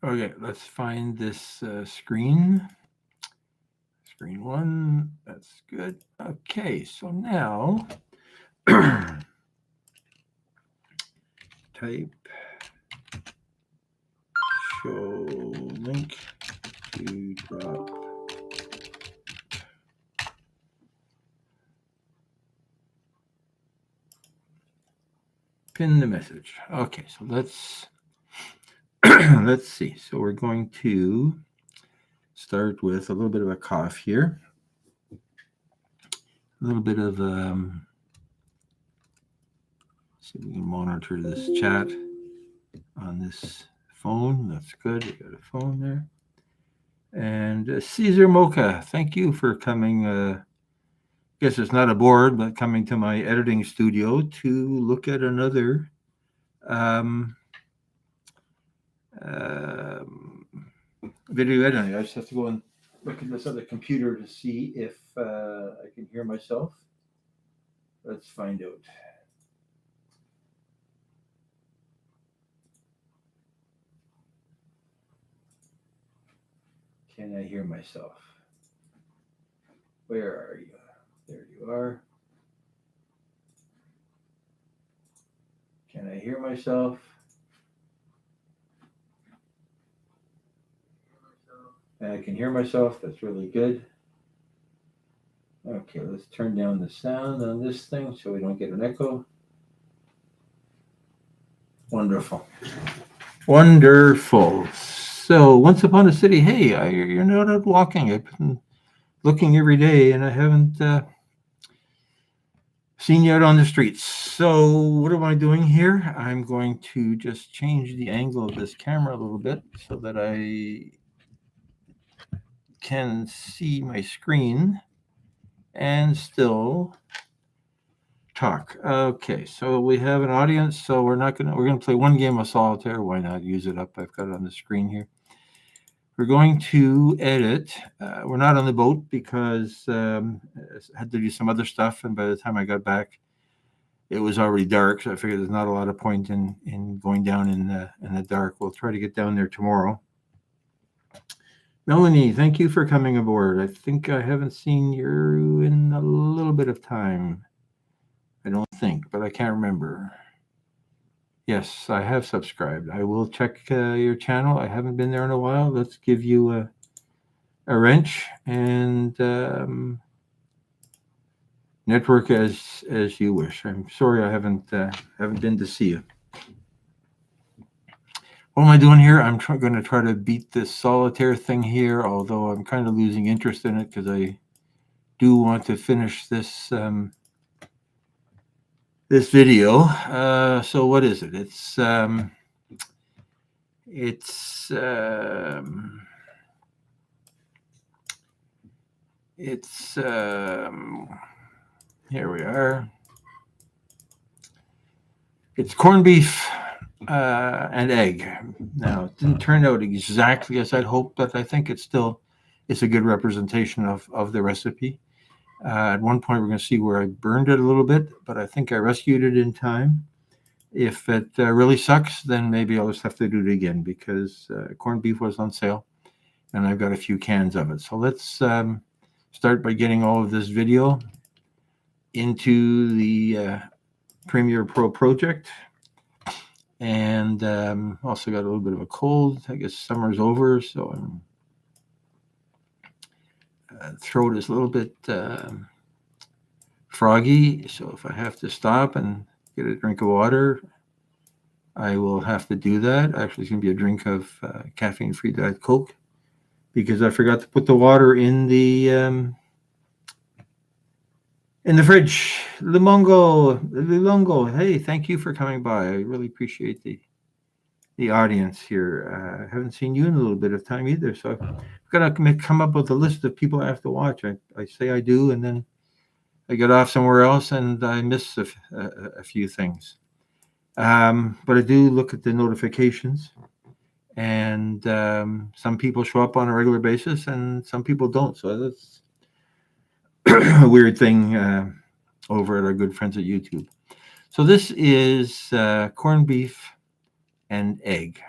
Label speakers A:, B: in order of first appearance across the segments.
A: Okay, let's find this screen. Screen one. That's good. Okay, so now type show link to drop. Pin the message. Okay, so let's let's see. So we're going to start with a little bit of a cough here. A little bit of see if we can monitor this chat on this phone. That's good. We got a phone there. And Caesar Mocha, thank you for coming. Guess it's not a board, but coming to my editing studio to look at another um, um, video editing. I just have to go and look at this other computer to see if I can hear myself. Let's find out. Can I hear myself? Where are you? There you are. Can I hear myself? I can hear myself. That's really good. Okay, let's turn down the sound on this thing so we don't get an echo. Wonderful. Wonderful. So, once upon a city, hey, you're not out walking. I've been looking every day and I haven't seen you out on the streets. So, what am I doing here? I'm going to just change the angle of this camera a little bit so that I can see my screen and still talk. Okay, so we have an audience. So we're gonna play one game of solitaire. Why not use it up? I've got it on the screen here. We're going to edit. We're not on the boat because I had to do some other stuff, and by the time I got back, it was already dark. So I figured there's not a lot of point in going down in the dark. We'll try to get down there tomorrow. Melanie, thank you for coming aboard. I think I haven't seen you in a little bit of time. I don't think, but I can't remember. Yes, I have subscribed. I will check your channel. I haven't been there in a while. Let's give you a wrench and network as you wish. I'm sorry I haven't been to see you. What am I doing here? I'm going to try to beat this solitaire thing here, although I'm kind of losing interest in it because I do want to finish this video. So what is it? It's here we are. It's corned beef and egg. Now it didn't turn out exactly as I'd hoped, but I think it's a good representation of the recipe. At one point, we're going to see where I burned it a little bit, but I think I rescued it in time. If it really sucks, then maybe I'll just have to do it again because corned beef was on sale, and I've got a few cans of it. So let's start by getting all of this video into the Premiere Pro project. And also got a little bit of a cold. I guess summer's over, so throat is a little bit froggy. So if I have to stop and get a drink of water, I will have to do that. Actually, it's going to be a drink of caffeine-free Diet Coke because I forgot to put the water in the fridge. Lumongo, hey, thank you for coming by. I really appreciate the audience here. I haven't seen you in a little bit of time either, so I've got to come up with a list of people I have to watch. I say I do, and then I get off somewhere else and I miss a few things. But I do look at the notifications, and some people show up on a regular basis, and some people don't. So that's a weird thing over at our good friends at YouTube. So this is corned beef and egg.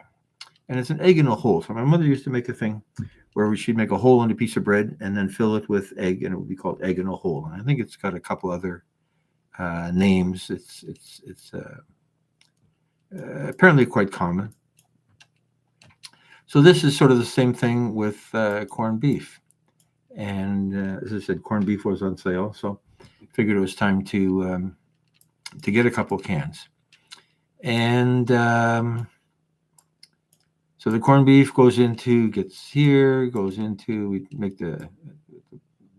A: and it's an egg in a hole. So my mother used to make a thing where she'd make a hole in a piece of bread and then fill it with egg, and it would be called egg in a hole. And I think it's got a couple other names. It's apparently quite common. So this is sort of the same thing with corned beef. And as I said, corned beef was on sale, so figured it was time to get a couple cans. And so the corned beef goes into, gets here, goes into, we make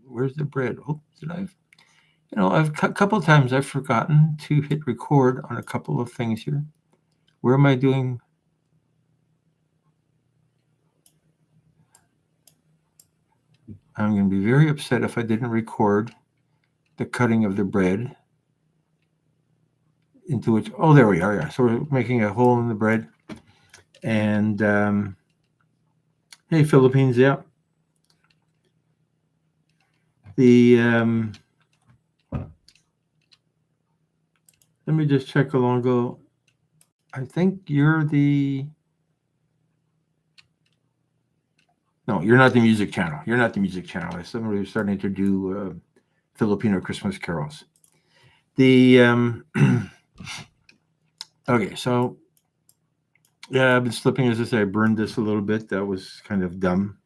A: where's the bread? Oh, I've a couple of times I've forgotten to hit record on a couple of things here. Where am I doing? I'm going to be very upset if I didn't record the cutting of the bread into which, oh, there we are. Yeah. So we're making a hole in the bread. And hey, Philippines, yeah. Let me just check Alongo. I think you're no, you're not the music channel. You're not the music channel. Somebody was starting to do Filipino Christmas carols. Okay, so yeah, I've been slipping. As I say, I burned this a little bit. That was kind of dumb,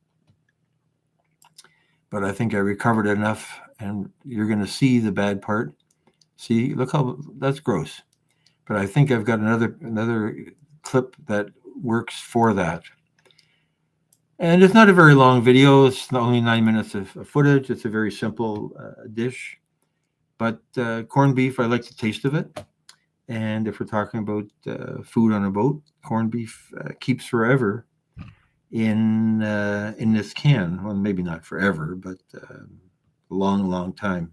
A: but I think I recovered enough, and you're going to see the bad part. See, look how that's gross. But I think I've got another clip that works for that. And it's not a very long video. It's only 9 minutes of footage. It's a very simple dish. But corned beef, I like the taste of it. And if we're talking about food on a boat, corned beef keeps forever in this can. Well, maybe not forever, but a long time.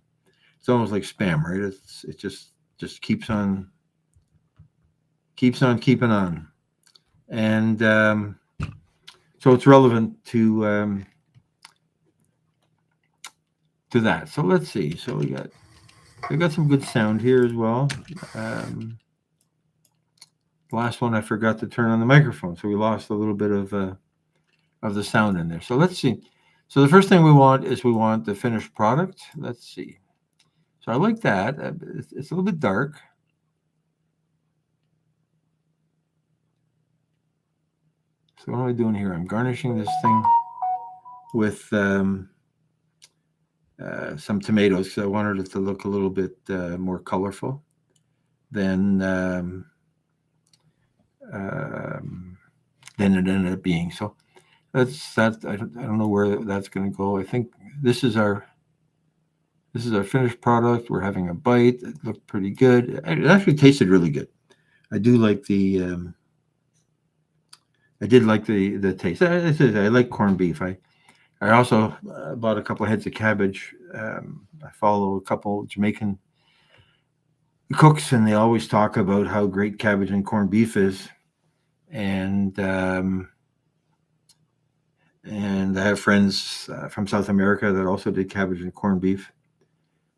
A: It's almost like spam, right? It just keeps on keeping on. And so it's relevant to that. So let's see. So we got some good sound here as well. The last one I forgot to turn on the microphone, so we lost a little bit of the sound in there. So let's see. So the first thing we want the finished product. Let's see. So I like that. It's a little bit dark. So what am I doing here? I'm garnishing this thing with some tomatoes because I wanted it to look a little bit more colorful than it ended up being. So that's that. I don't know where that's going to go. I think this is our finished product. We're having a bite. It looked pretty good. It actually tasted really good. I do like the. I did like the taste. I like corned beef. I also bought a couple of heads of cabbage. I follow a couple Jamaican cooks, and they always talk about how great cabbage and corned beef is. And I have friends from South America that also did cabbage and corned beef.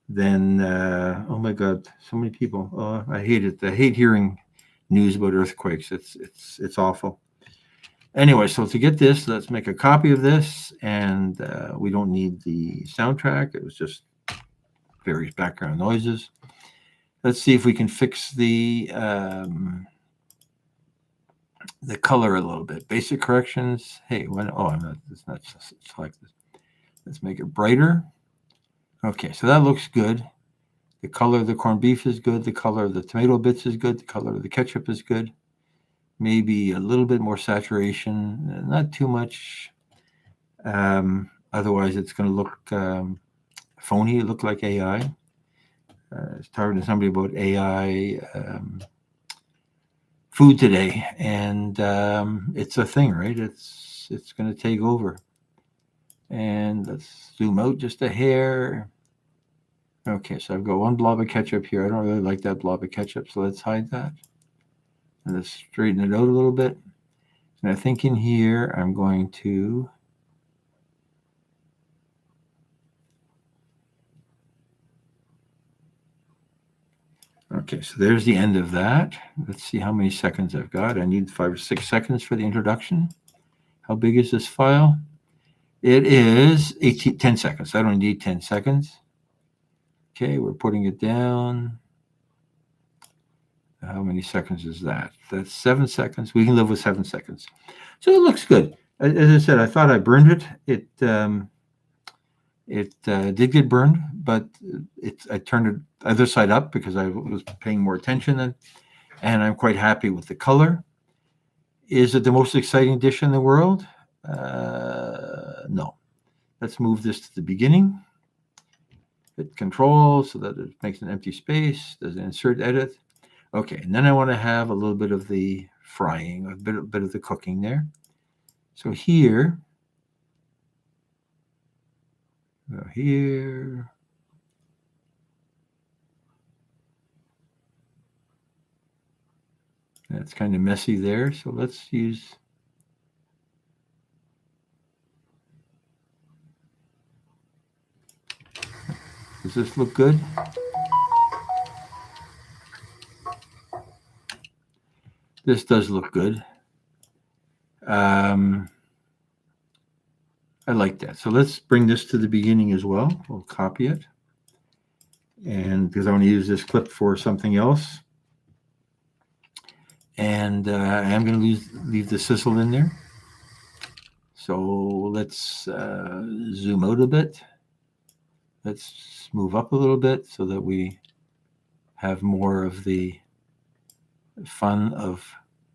A: Then, oh my God, so many people. Oh, I hate it. I hate hearing news about earthquakes. It's awful. Anyway, so to get this, let's make a copy of this, and we don't need the soundtrack. It was just various background noises. Let's see if we can fix the color a little bit. Basic corrections. Hey, I'm not. It's not select this. Let's make it brighter. Okay, so that looks good. The color of the corned beef is good. The color of the tomato bits is good. The color of the ketchup is good. Maybe a little bit more saturation, not too much. Otherwise, it's going to look phony. Look like AI. I was talking to somebody about AI food today, and it's a thing, right? It's going to take over. And let's zoom out just a hair. Okay, so I've got one blob of ketchup here. I don't really like that blob of ketchup, so let's hide that. And let's straighten it out a little bit. And I think in here, I'm going to Okay, so there's the end of that. Let's see how many seconds I've got. I need 5 or 6 seconds for the introduction. How big is this file? It is 10 seconds. I don't need 10 seconds. Okay, we're putting it down. How many seconds is that? That's 7 seconds. We can live with 7 seconds. So it looks good. As I said, I thought I burned it. It did get burned, but I turned it other side up because I was paying more attention, and I'm quite happy with the color. Is it the most exciting dish in the world? No. Let's move this to the beginning. Hit Control so that it makes an empty space. Does an insert edit. Okay, and then I want to have a little bit of the frying, a bit of the cooking there. So here, that's kind of messy there. So let's use. Does this look good? This does look good. I like that. So let's bring this to the beginning as well. We'll copy it. And because I want to use this clip for something else. And I'm going to leave the sizzle in there. So let's zoom out a bit. Let's move up a little bit so that we have more of the fun of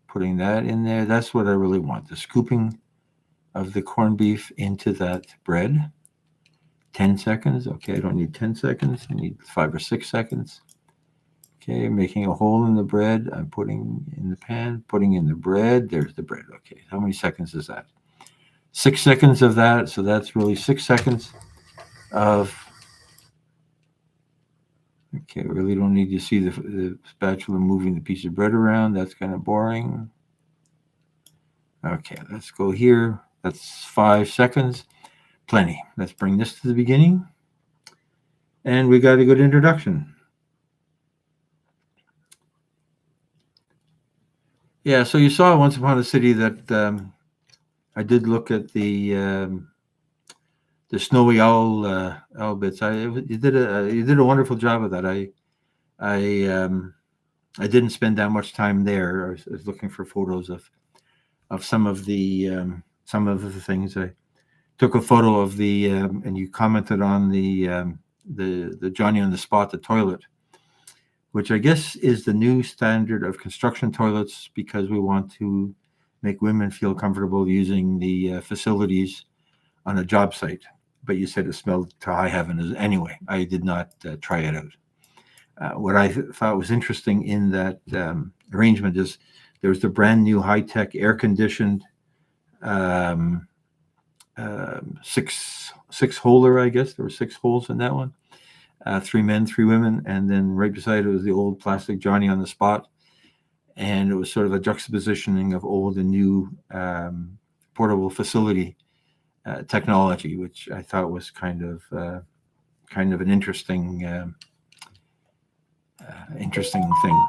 A: putting that in there. That's what I really want, the scooping of the corned beef into that bread. 10 seconds. Okay, I don't need 10 seconds. I need 5 or 6 seconds. Okay, making a hole in the bread. I'm putting in the pan, putting in the bread. There's the bread. Okay, how many seconds is that? 6 seconds of that. So that's really 6 seconds of. Okay, we really don't need to see the spatula moving the piece of bread around. That's kind of boring. Okay, let's go here. That's 5 seconds. Plenty. Let's bring this to the beginning. And we got a good introduction. Yeah, so you saw Once Upon a City that I did look at the snowy owl bits. You did a wonderful job of that. I didn't spend that much time there. I was looking for photos of some of the things. I took a photo of the and you commented on the Johnny on the Spot, the toilet, which I guess is the new standard of construction toilets because we want to make women feel comfortable using the facilities on a job site. But you said it smelled to high heaven. Anyway, I did not try it out. What I thought was interesting in that arrangement is there's the brand new high-tech air-conditioned six holer, I guess. There were 6 holes in that one. 3 men, 3 women, and then right beside it was the old plastic Johnny on the Spot. And it was sort of a juxtapositioning of old and new portable facility technology, which I thought was kind of an interesting thing.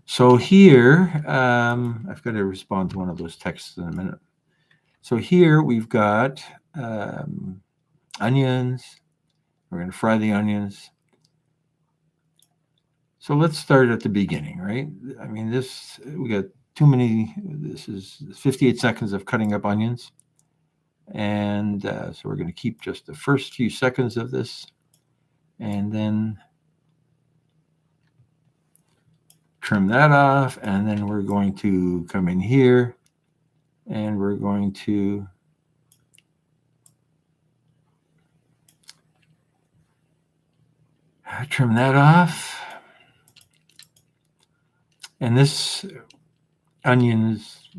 A: So here, I've got to respond to one of those texts in a minute. So here we've got onions. We're going to fry the onions. So let's start at the beginning, right? I mean, we got too many. This is 58 seconds of cutting up onions. And so we're going to keep just the first few seconds of this. And then trim that off. And then we're going to come in here. And we're going to trim that off. And this onion is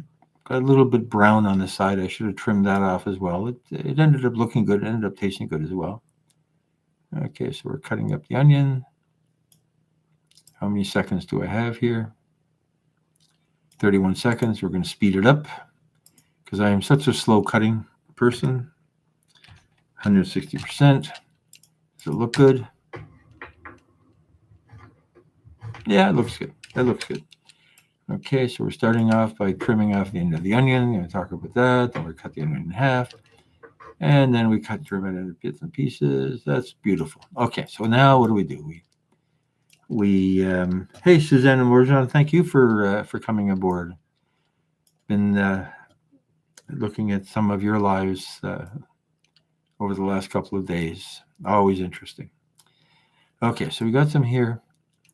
A: got a little bit brown on the side. I should have trimmed that off as well. It ended up looking good. It ended up tasting good as well. Okay, so we're cutting up the onion. How many seconds do I have here? 31 seconds. We're going to speed it up because I am such a slow cutting person. 160%. Does it look good? Yeah, it looks good. That looks good. Okay, so we're starting off by trimming off the end of the onion. We're going to talk about that. Then we cut the onion in half. And then we trim it into bits and pieces. That's beautiful. Okay, so now what do? Hey, Suzanne and Morjan, thank you for coming aboard. Been looking at some of your lives over the last couple of days. Always interesting. Okay, so we got some here.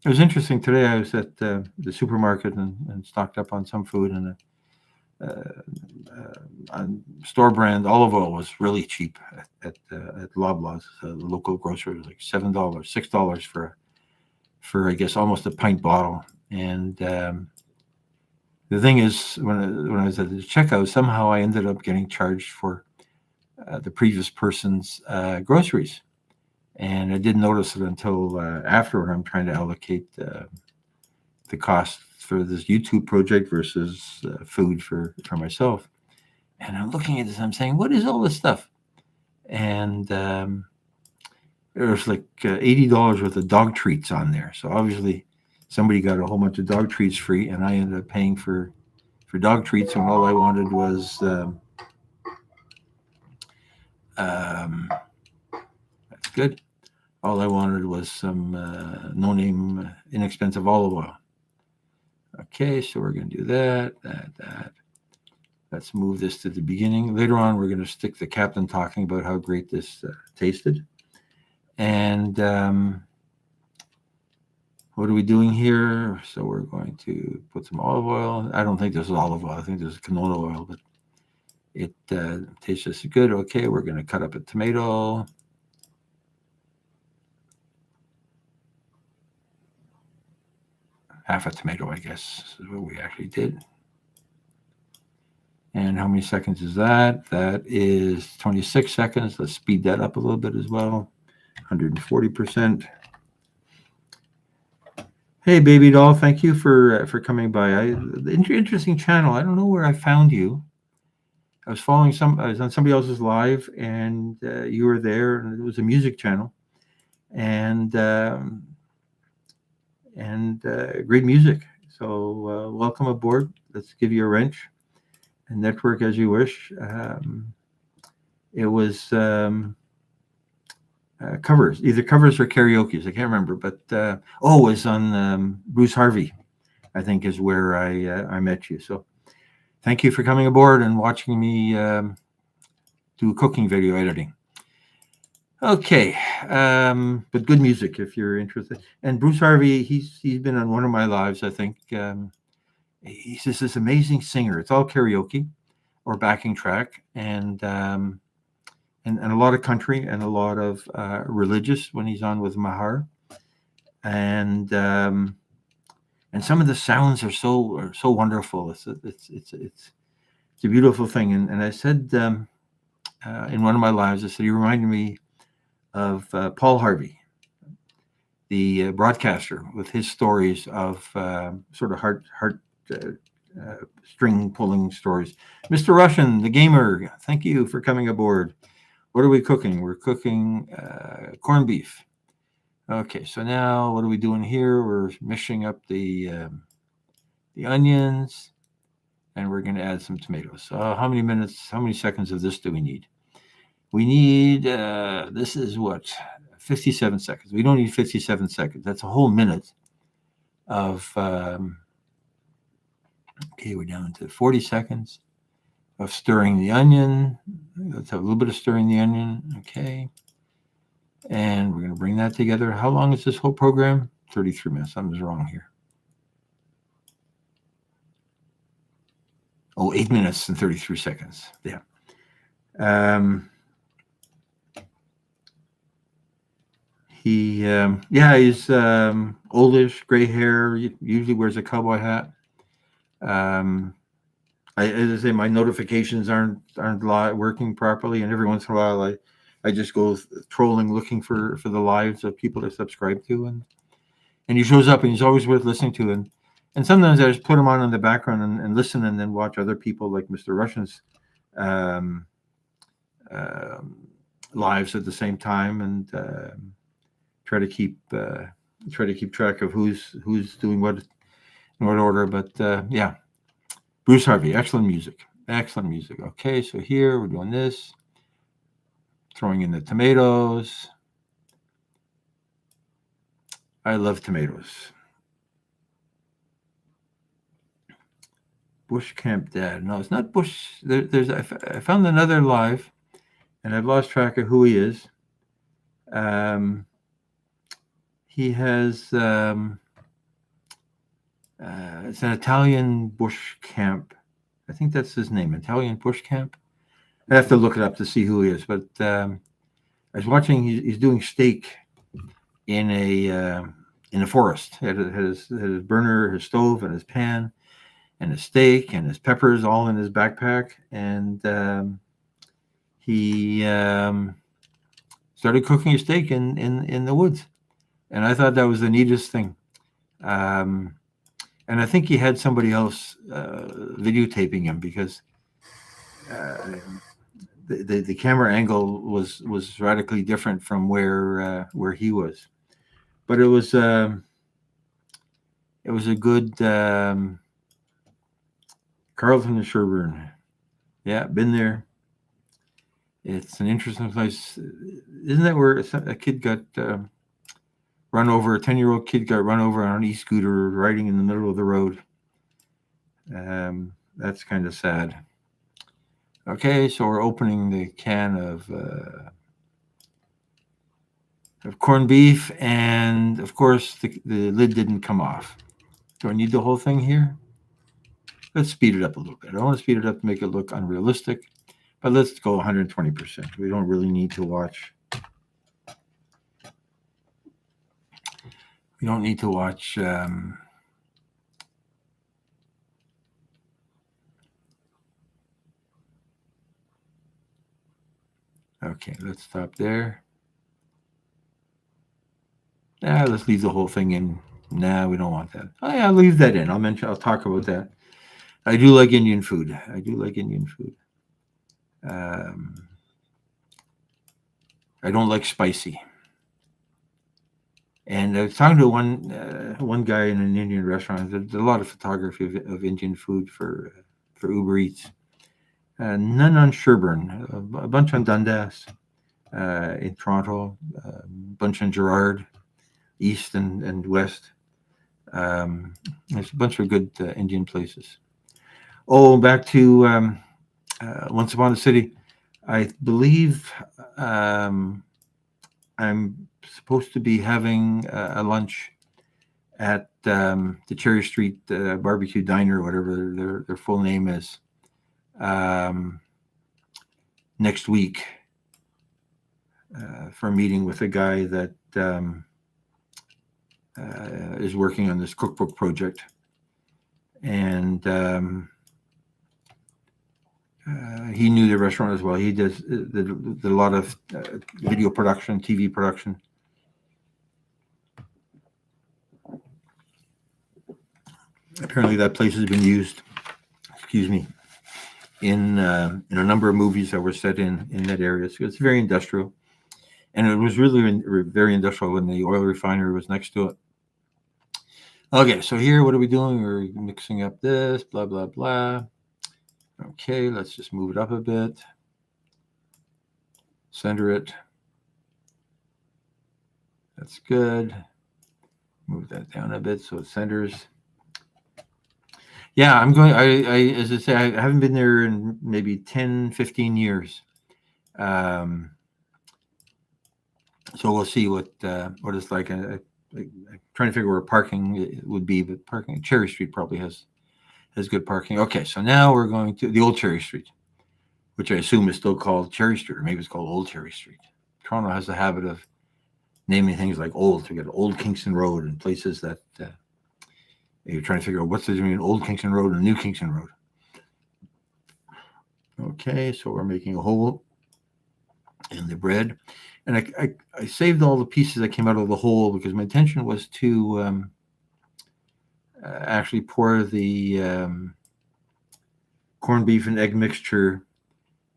A: It was interesting today. I was at the supermarket and stocked up on some food, and store brand olive oil was really cheap at Loblaws, the local grocer. It was like $7, $6 for I guess almost a pint bottle. And the thing is, when I was at the checkout, somehow I ended up getting charged for the previous person's groceries, and I didn't notice it until afterward. I'm trying to allocate the cost for this YouTube project versus food for myself. And I'm looking at this, I'm saying, what is all this stuff? And there's like $80 worth of dog treats on there. So obviously somebody got a whole bunch of dog treats free, and I ended up paying for dog treats when all I wanted was that's good. All I wanted was some no-name, inexpensive olive oil. Okay, so we're going to do that. Let's move this to the beginning. Later on, we're going to stick the captain talking about how great this tasted. And what are we doing here? So we're going to put some olive oil. I don't think this is olive oil. I think this is canola oil, but it tastes just good. Okay, we're going to cut up a tomato. Half a tomato, I guess, is what we actually did. And how many seconds is that? That is 26 seconds. Let's speed that up a little bit as well. 140%. Hey, baby doll, thank you for coming by. Interesting channel. I don't know where I found you. I was I was on somebody else's live, and you were there, and it was a music channel, and great music. So welcome aboard. Let's give you a wrench and network as you wish. It was covers, either covers or karaoke. I can't remember, but it was on Bruce Harvey, I think, is where I met you. So thank you for coming aboard and watching me do cooking video editing. Okay, but good music if you're interested. And Bruce Harvey, he's been on one of my lives, I think. He's just this amazing singer. It's all karaoke or backing track, and a lot of country and a lot of religious when he's on with Mahar, and some of the sounds are so wonderful. It's a beautiful thing. And I said in one of my lives, I said he reminded me of Paul Harvey, the broadcaster, with his stories of sort of heart string pulling stories. Mr. Russian, the gamer, thank you for coming aboard. What are we cooking? We're cooking corned beef. Okay, so now what are we doing here? We're mashing up the onions, and we're going to add some tomatoes. So how many seconds of this do we need? We need, this is what, 57 seconds. We don't need 57 seconds. That's a whole minute of, okay, we're down to 40 seconds of stirring the onion. Let's have a little bit of stirring the onion. Okay. And we're going to bring that together. How long is this whole program? 33 minutes. Something's wrong here. 8 minutes and 33 seconds. Yeah. He's oldish, gray hair, usually wears a cowboy hat. As I say, my notifications aren't working properly, and every once in a while I just go trolling, looking for the lives of people to subscribe to, and he shows up, and he's always worth listening to, and sometimes I just put him on in the background and listen, and then watch other people like Mr. Russian's lives at the same time, and try to keep try to keep track of who's doing what in what order. But yeah, Bruce Harvey, excellent music, excellent music. Okay, so here we're doing this, throwing in the tomatoes. I love tomatoes. Bush Camp Dad. No, it's not Bush. I found another live, and I've lost track of who he is. Um, he has it's an Italian bush camp. I think that's his name, Italian bush camp. I have to look it up to see who he is. But I was watching. He's doing steak in a forest. Had his burner, his stove, and his pan, and his steak, and his peppers all in his backpack, and he started cooking a steak in the woods, and I thought that was the neatest thing. Um, and I think he had somebody else videotaping him because uh, the camera angle was radically different from where he was. But it was a good Carlton and Sherburne. Yeah, been there. It's an interesting place. Isn't that where a kid got run over? A 10-year-old kid got run over on an e-scooter riding in the middle of the road. That's kind of sad. Okay, so we're opening the can of corned beef, and of course the lid didn't come off. Do I need the whole thing here? Let's speed it up a little bit. I don't want to speed it up to make it look unrealistic, but let's go 120%. We don't really need to watch. We don't need to watch. Okay, let's stop there. Let's leave the whole thing in. Nah, we don't want that. Oh, yeah, I'll leave that in. I'll talk about that. I do like Indian food. I do like Indian food. Um, I don't like spicy. And I was talking to one guy in an Indian restaurant. There's a lot of photography of Indian food for Uber Eats. None on Sherburne, a bunch on Dundas in Toronto, a bunch on Gerrard, east and west. There's a bunch of good Indian places. Oh, back to Once Upon a City. I believe I'm supposed to be having a lunch at the Cherry Street Barbecue Diner, whatever their full name is, next week for a meeting with a guy that is working on this cookbook project. And he knew the restaurant as well. He does a lot of video production, TV production. Apparently, that place has been used. Excuse me. In a number of movies that were set in that area. So it's very industrial, and it was really very industrial when the oil refinery was next to it. Okay, so here, what are we doing? We're mixing up this, blah blah blah. Okay, let's just move it up a bit. Center it. That's good. Move that down a bit so it centers. Yeah, I'm going. As I say, I haven't been there in maybe 10, 15 years. So we'll see what it's like. I'm trying to figure where parking would be, but parking at Cherry Street probably has good parking. Okay, so now we're going to the old Cherry Street, which I assume is still called Cherry Street, or maybe it's called Old Cherry Street. Toronto has the habit of naming things like old. We got Old Kingston Road and places that you're trying to figure out what's the difference between Old Kingston Road and New Kingston Road. Okay, so we're making a hole in the bread. And I saved all the pieces that came out of the hole because my intention was to actually pour the corned beef and egg mixture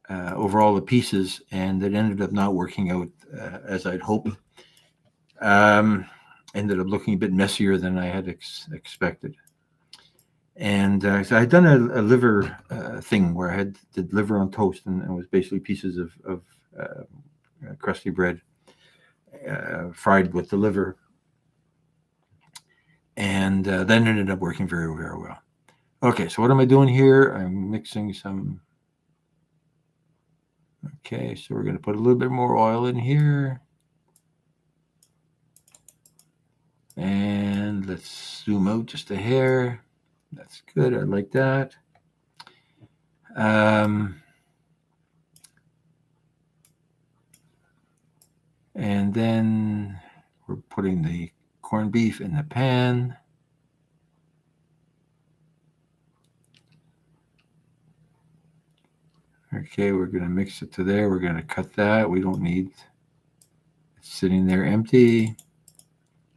A: over all the pieces, and it ended up not working out as I'd hoped. And ended up looking a bit messier than I had expected. And so I'd done a liver thing where I did liver on toast, and it was basically pieces of crusty bread fried with the liver. And that ended up working very, very well. Okay, so what am I doing here? I'm mixing some. Okay, so we're going to put a little bit more oil in here. And let's zoom out just a hair. That's good. I like that. And then we're putting the corned beef in the pan. Okay, we're going to mix it to there. We're going to cut that. We don't need it sitting there empty.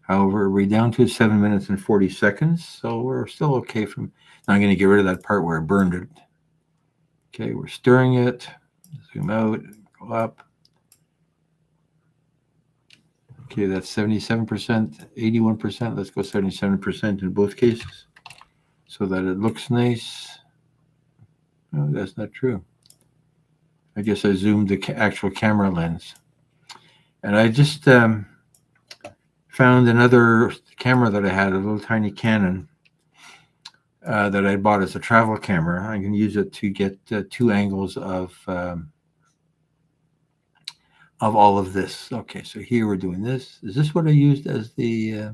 A: However, we're down to 7 minutes and 40 seconds, so we're still okay. Now I'm going to get rid of that part where I burned it. Okay, we're stirring it. Zoom out, go up. Okay, that's 77%, 81%. Let's go 77% in both cases so that it looks nice. Oh, that's not true. I guess I zoomed the actual camera lens. And I just found another camera that I had, a little tiny Canon that I bought as a travel camera. I can use it to get 2 angles of all of this. Okay, so here we're doing this. Is this what I used as the...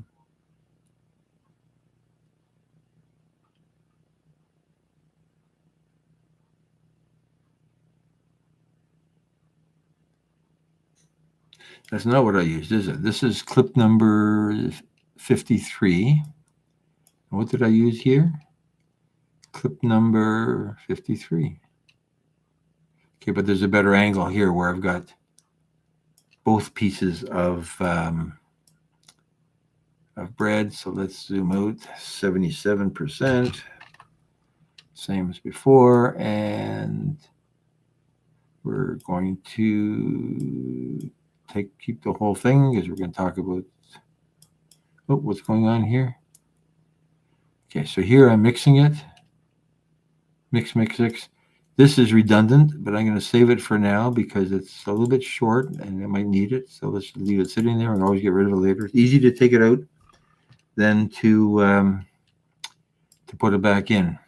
A: That's not what I used, is it? This is clip number 53. What did I use here? Clip number 53. Okay, but there's a better angle here where I've got both pieces of bread. So let's zoom out. 77%. Same as before. And we're going to keep the whole thing because we're going to talk about what's going on here. Okay, so here I'm mixing it. Mix. This is redundant, but I'm going to save it for now because it's a little bit short and I might need it. So let's leave it sitting there and always get rid of it later. It's easy to take it out than to put it back in.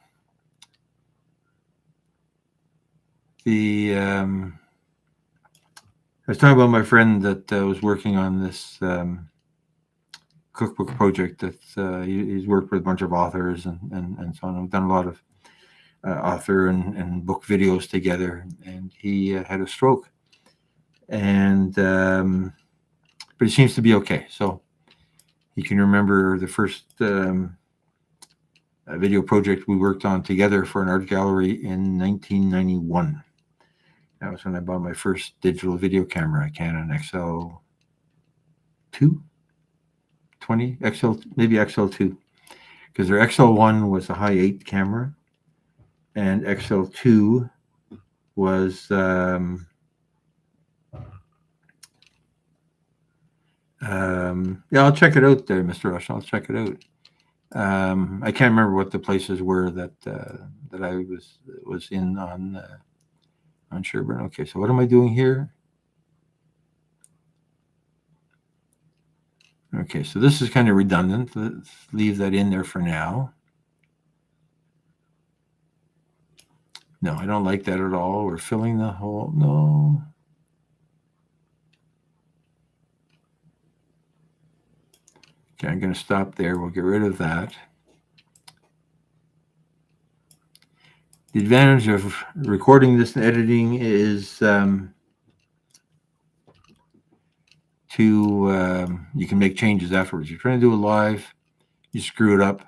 A: I was talking about my friend that was working on this cookbook project. That he's worked with a bunch of authors and so on. We've done a lot of author and book videos together. And he had a stroke, and but he seems to be okay. So he can remember the first video project we worked on together for an art gallery in 1991. That was when I bought my first digital video camera, a Canon XL2, 20, maybe XL2, because their XL1 was a high 8 camera, and XL2 was yeah, I'll check it out there, Mr. Rush. I'll check it out. I can't remember what the places were that I was in on Sherburne. Okay, so what am I doing here? Okay, so this is kind of redundant. Let's leave that in there for now. No, I don't like that at all. We're filling the hole. No. Okay, I'm going to stop there. We'll get rid of that. The advantage of recording this and editing is you can make changes afterwards. You're trying to do it live, you screw it up.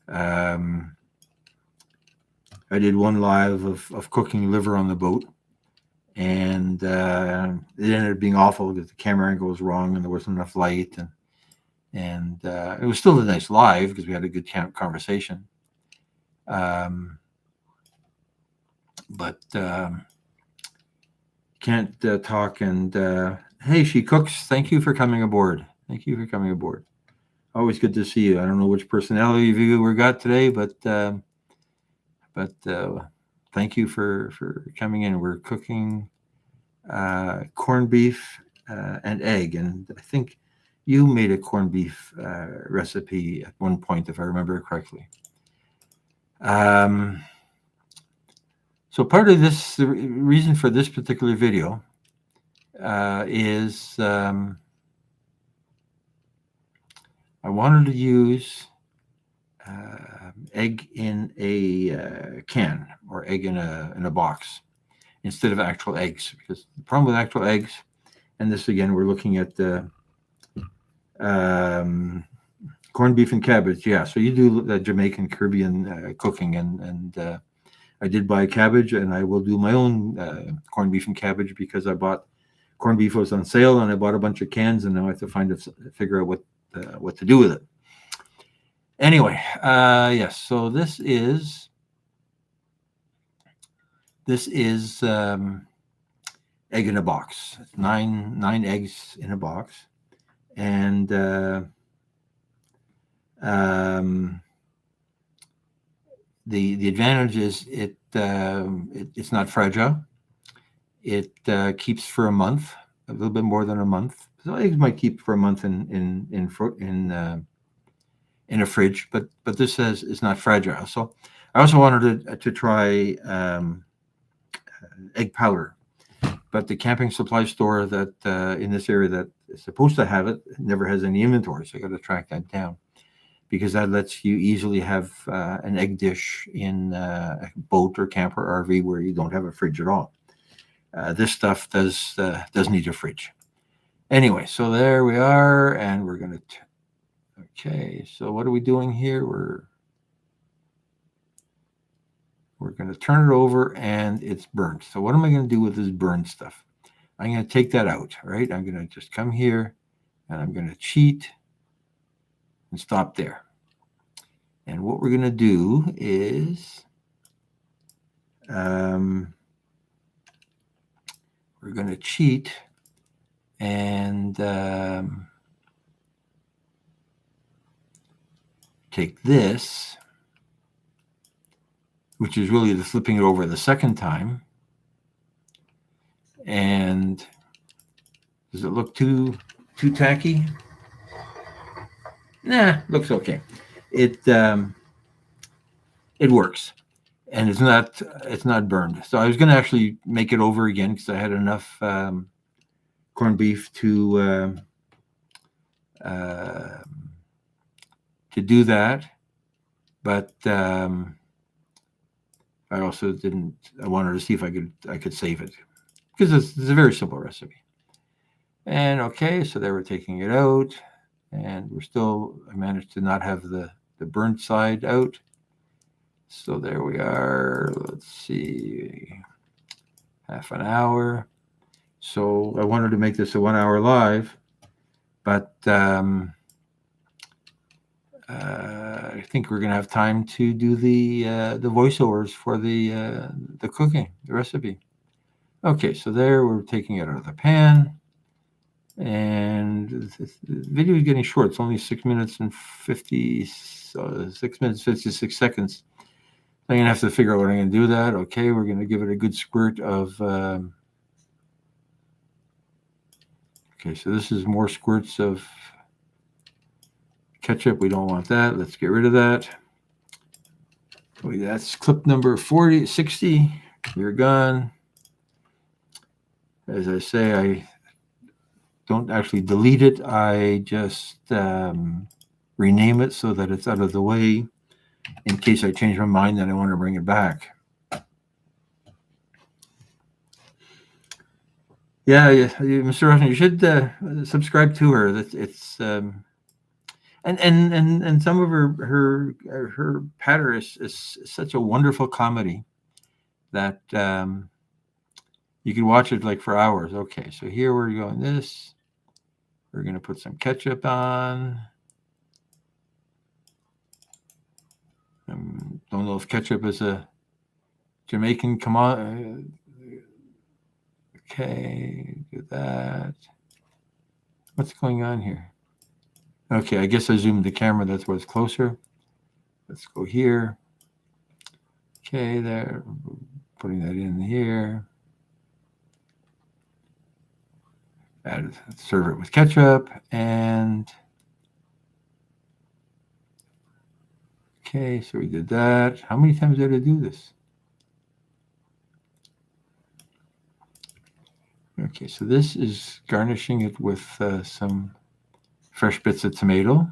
A: I did one live of cooking liver on the boat, and it ended up being awful because the camera angle was wrong and there wasn't enough light, and it was still a nice live because we had a good conversation. But can't talk and hey, she cooks. Thank you for coming aboard. Thank you for coming aboard. Always good to see you. I don't know which personality view we got today, but thank you for coming in. We're cooking corned beef and egg, and I think you made a corned beef recipe at one point, if I remember correctly. Um, so part of this, the reason for this particular video is I wanted to use egg in a can or egg in a box instead of actual eggs, because the problem with actual eggs, and this again, we're looking at the corned beef and cabbage. Yeah, so you do the Jamaican Caribbean cooking, and I did buy cabbage, and I will do my own corned beef and cabbage because I bought corned beef was on sale, and I bought a bunch of cans, and now I have to figure out what to do with it. Anyway, yes. So this is egg in a box. It's nine eggs in a box, and the advantage is it's not fragile. It keeps for a month, a little bit more than a month. So eggs might keep for a month in a fridge, but this says it's not fragile. So I also wanted to try egg powder, but the camping supply store that in this area that is supposed to have it never has any inventory, so I got to track that down, because that lets you easily have an egg dish in a boat or camper or RV where you don't have a fridge at all. This stuff does need a fridge. Anyway, so there we are, and we're going to. Okay, so what are we doing here? We're going to turn it over, and it's burnt. So what am I going to do with this burnt stuff? I'm going to take that out, right? I'm going to just come here, and I'm going to cheat and stop there. And what we're going to do is we're going to cheat and take this, which is really the flipping it over the second time. And does it look too tacky? Nah, looks okay. It works, and it's not burned. So I was going to actually make it over again because I had enough corned beef to do that, but I also didn't. I wanted to see if I could save it, because it's a very simple recipe. And okay, so they were taking it out, and I managed to not have the burnt side out. So there we are. Let's see, half an hour. So I wanted to make this a 1 hour live, but I think we're going to have time to do the voiceovers for the cooking, the recipe. Okay, so there we're taking it out of the pan, and the video is getting short. It's only 6 minutes and 56 seconds. I'm going to have to figure out what I'm going to do with that. Okay, we're going to give it a good squirt of. Okay, so this is more squirts of ketchup. We don't want that. Let's get rid of that. That's clip number 60. You're gone. As I say, I don't actually delete it. I just rename it so that it's out of the way in case I change my mind and I want to bring it back. Yeah, Mr. Rushton, you should subscribe to her. It's and some of her patter is such a wonderful comedy that you can watch it like for hours. Okay, so here we're going this. We're going to put some ketchup on. Don't know if ketchup is a Jamaican. Come on. Okay, do that. What's going on here? Okay, I guess I zoomed the camera. That's what's closer. Let's go here. Okay, there. Putting that in here. Add, serve it with ketchup and okay, so we did that. How many times did I do this? Okay, so this is garnishing it with some fresh bits of tomato.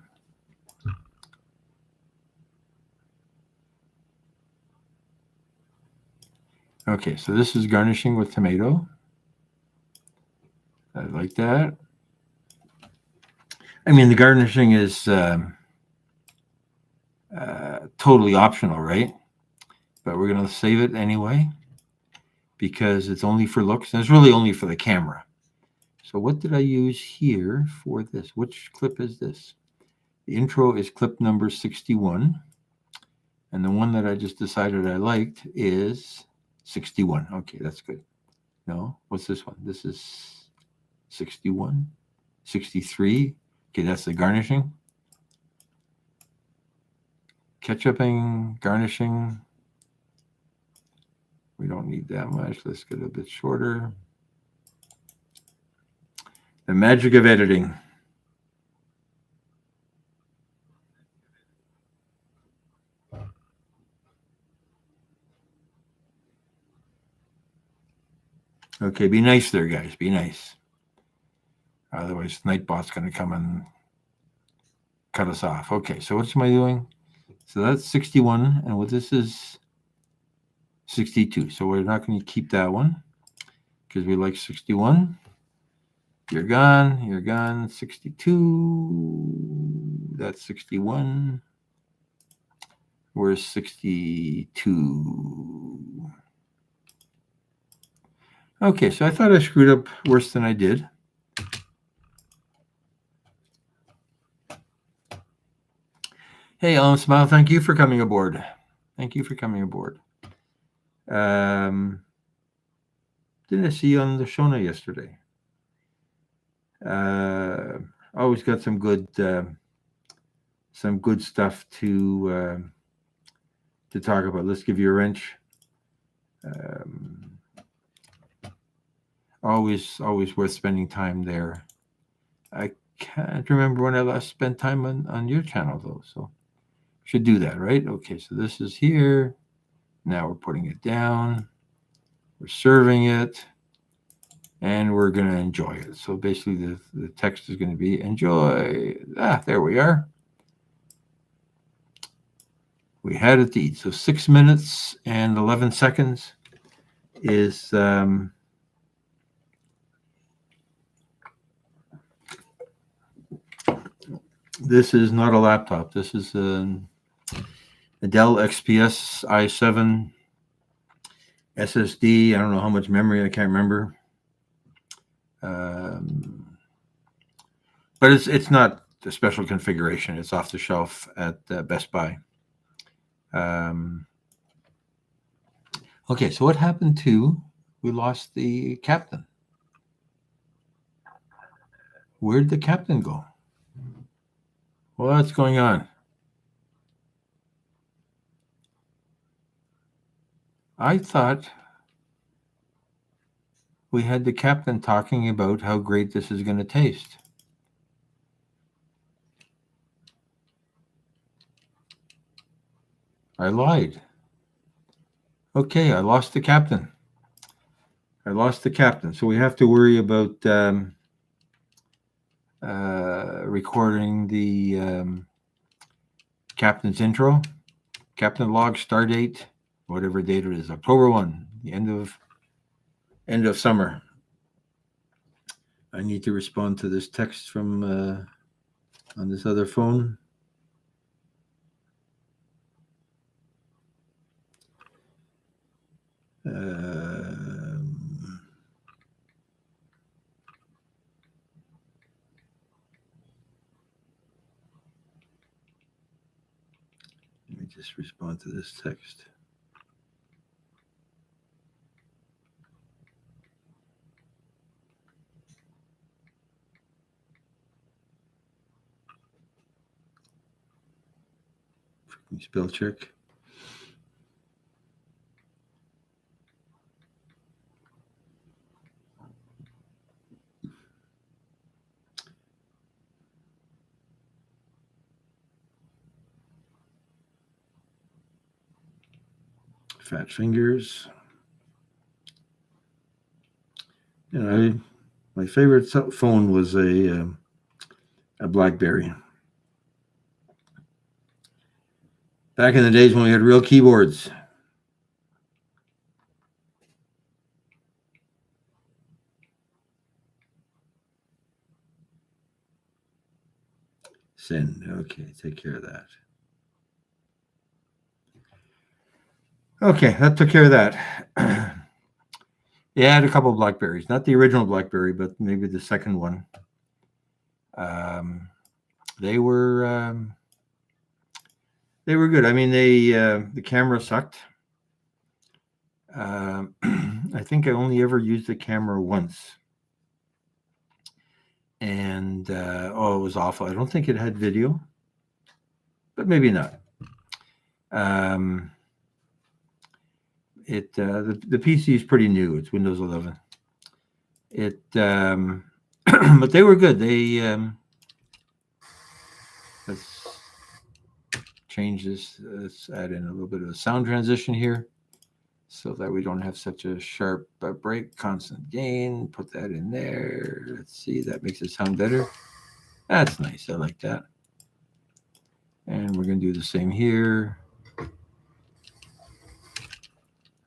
A: Okay, so this is garnishing with tomato. I like that. I mean, the garnishing is totally optional, right? But we're going to save it anyway because it's only for looks and it's really only for the camera. So what did I use here for this? Which clip is this? The intro is clip number 61. And the one that I just decided I liked is 61. Okay, that's good. No, what's this one? This is 61, 63. Okay, that's the garnishing. Ketchuping, garnishing. We don't need that much. Let's get a bit shorter. The magic of editing. Okay, be nice there, guys. Be nice. Otherwise, Nightbot's going to come and cut us off. Okay, so what am I doing? So that's 61, and what this is 62. So we're not going to keep that one because we like 61. You're gone. You're gone. 62. That's 61. Where's 62? Okay, so I thought I screwed up worse than I did. Hey, Alan Smile, thank you for coming aboard. Thank you for coming aboard. Didn't I see you on the Shona yesterday? Always got some good stuff to talk about. Let's give you a wrench. Always worth spending time there. I can't remember when I last spent time on your channel though, so should do that, right? Okay, so this is here. Now we're putting it down. We're serving it. And we're going to enjoy it. So basically the text is going to be enjoy. There we are. We had it to eat. So 6 minutes and 11 seconds is this is not a laptop. This is a Dell XPS i7 SSD. I don't know how much memory. I can't remember. But it's not a special configuration. It's off the shelf at Best Buy. Okay, so what happened to we lost the captain? Where'd the captain go? What's going on? I thought we had the captain talking about how great this is going to taste. I lied. Okay, I lost the captain. So we have to worry about recording the captain's intro. Captain log star date, whatever date it is, October 1, the end of summer. I need to respond to this text from on this other phone. Let me just respond to this text. Spell check. Fat fingers. My favorite phone was a BlackBerry. Back in the days when we had real keyboards. Send. Okay, take care of that. Okay, that took care of that. Yeah, I had a couple of Blackberries, not the original BlackBerry, but maybe the second one. They were good. I mean, the camera sucked. I think I only ever used the camera once, and it was awful. I don't think it had video, but maybe not. The PC is pretty new. It's Windows 11. But they were good. Let's change this. Let's add in a little bit of a sound transition here, so that we don't have such a sharp break. Constant gain. Put that in there. Let's see. That makes it sound better. That's nice. I like that. And we're going to do the same here.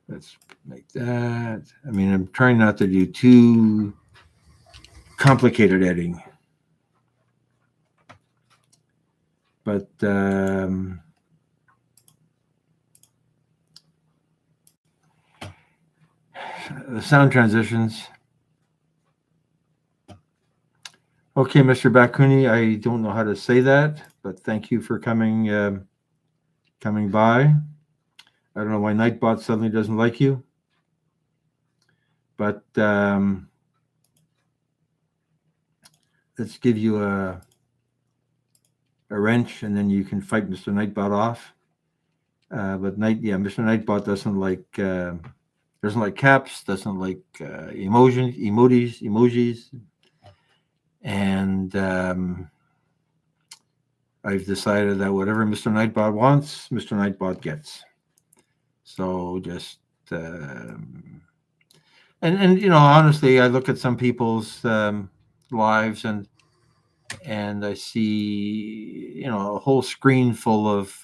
A: Let's make that. I mean, I'm trying not to do too complicated editing. But the sound transitions. Okay, Mr. Bakuni, I don't know how to say that, but thank you for coming by. I don't know why Nightbot suddenly doesn't like you, but let's give you a wrench, and then you can fight Mr. Nightbot off. But Mr. Nightbot doesn't like caps, doesn't like emojis, and I've decided that whatever Mr. Nightbot wants, Mr. Nightbot gets. So just and honestly, I look at some people's lives and I see a whole screen full of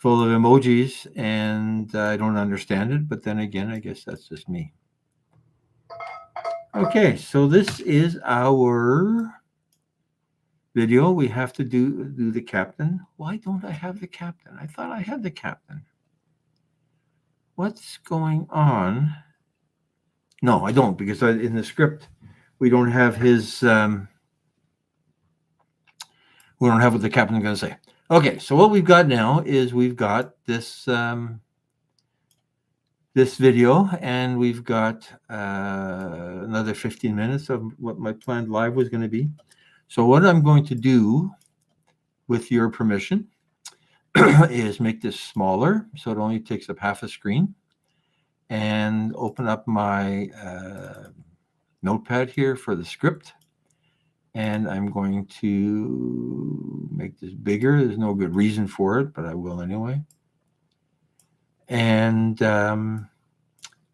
A: emojis, and I don't understand it. But then again, I guess that's just me. Okay, so this is our video. We have to do the captain. Why don't I have the captain? I thought I had the captain. What's going on? No, I don't, because in the script we don't have his. We don't have what the captain's going to say. Okay, so what we've got now is we've got this this video, and we've got another 15 minutes of what my planned live was going to be. So what I'm going to do, with your permission, is make this smaller so it only takes up half a screen, and open up my notepad here for the script. And I'm going to make this bigger. There's no good reason for it, but I will anyway. And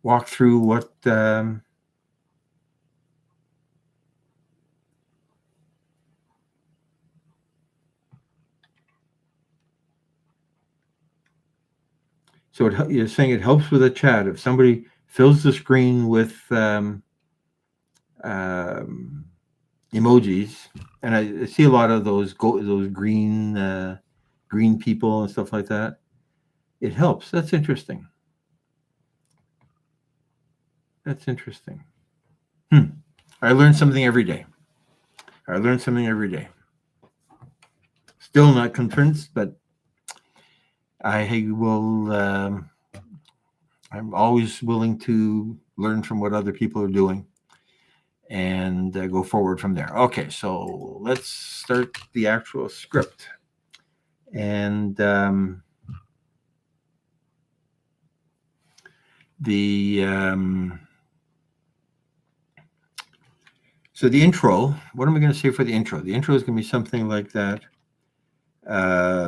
A: walk through what so you're saying it helps with a chat if somebody fills the screen with emojis, and I see a lot of those green people and stuff like that. It helps. That's interesting. That's interesting. I learn something every day. Still not convinced, but I will. I'm always willing to learn from what other people are doing, and go forward from there. Okay, so let's start the actual script. And the so the intro. What am I going to say for the intro? The intro is going to be something like that. I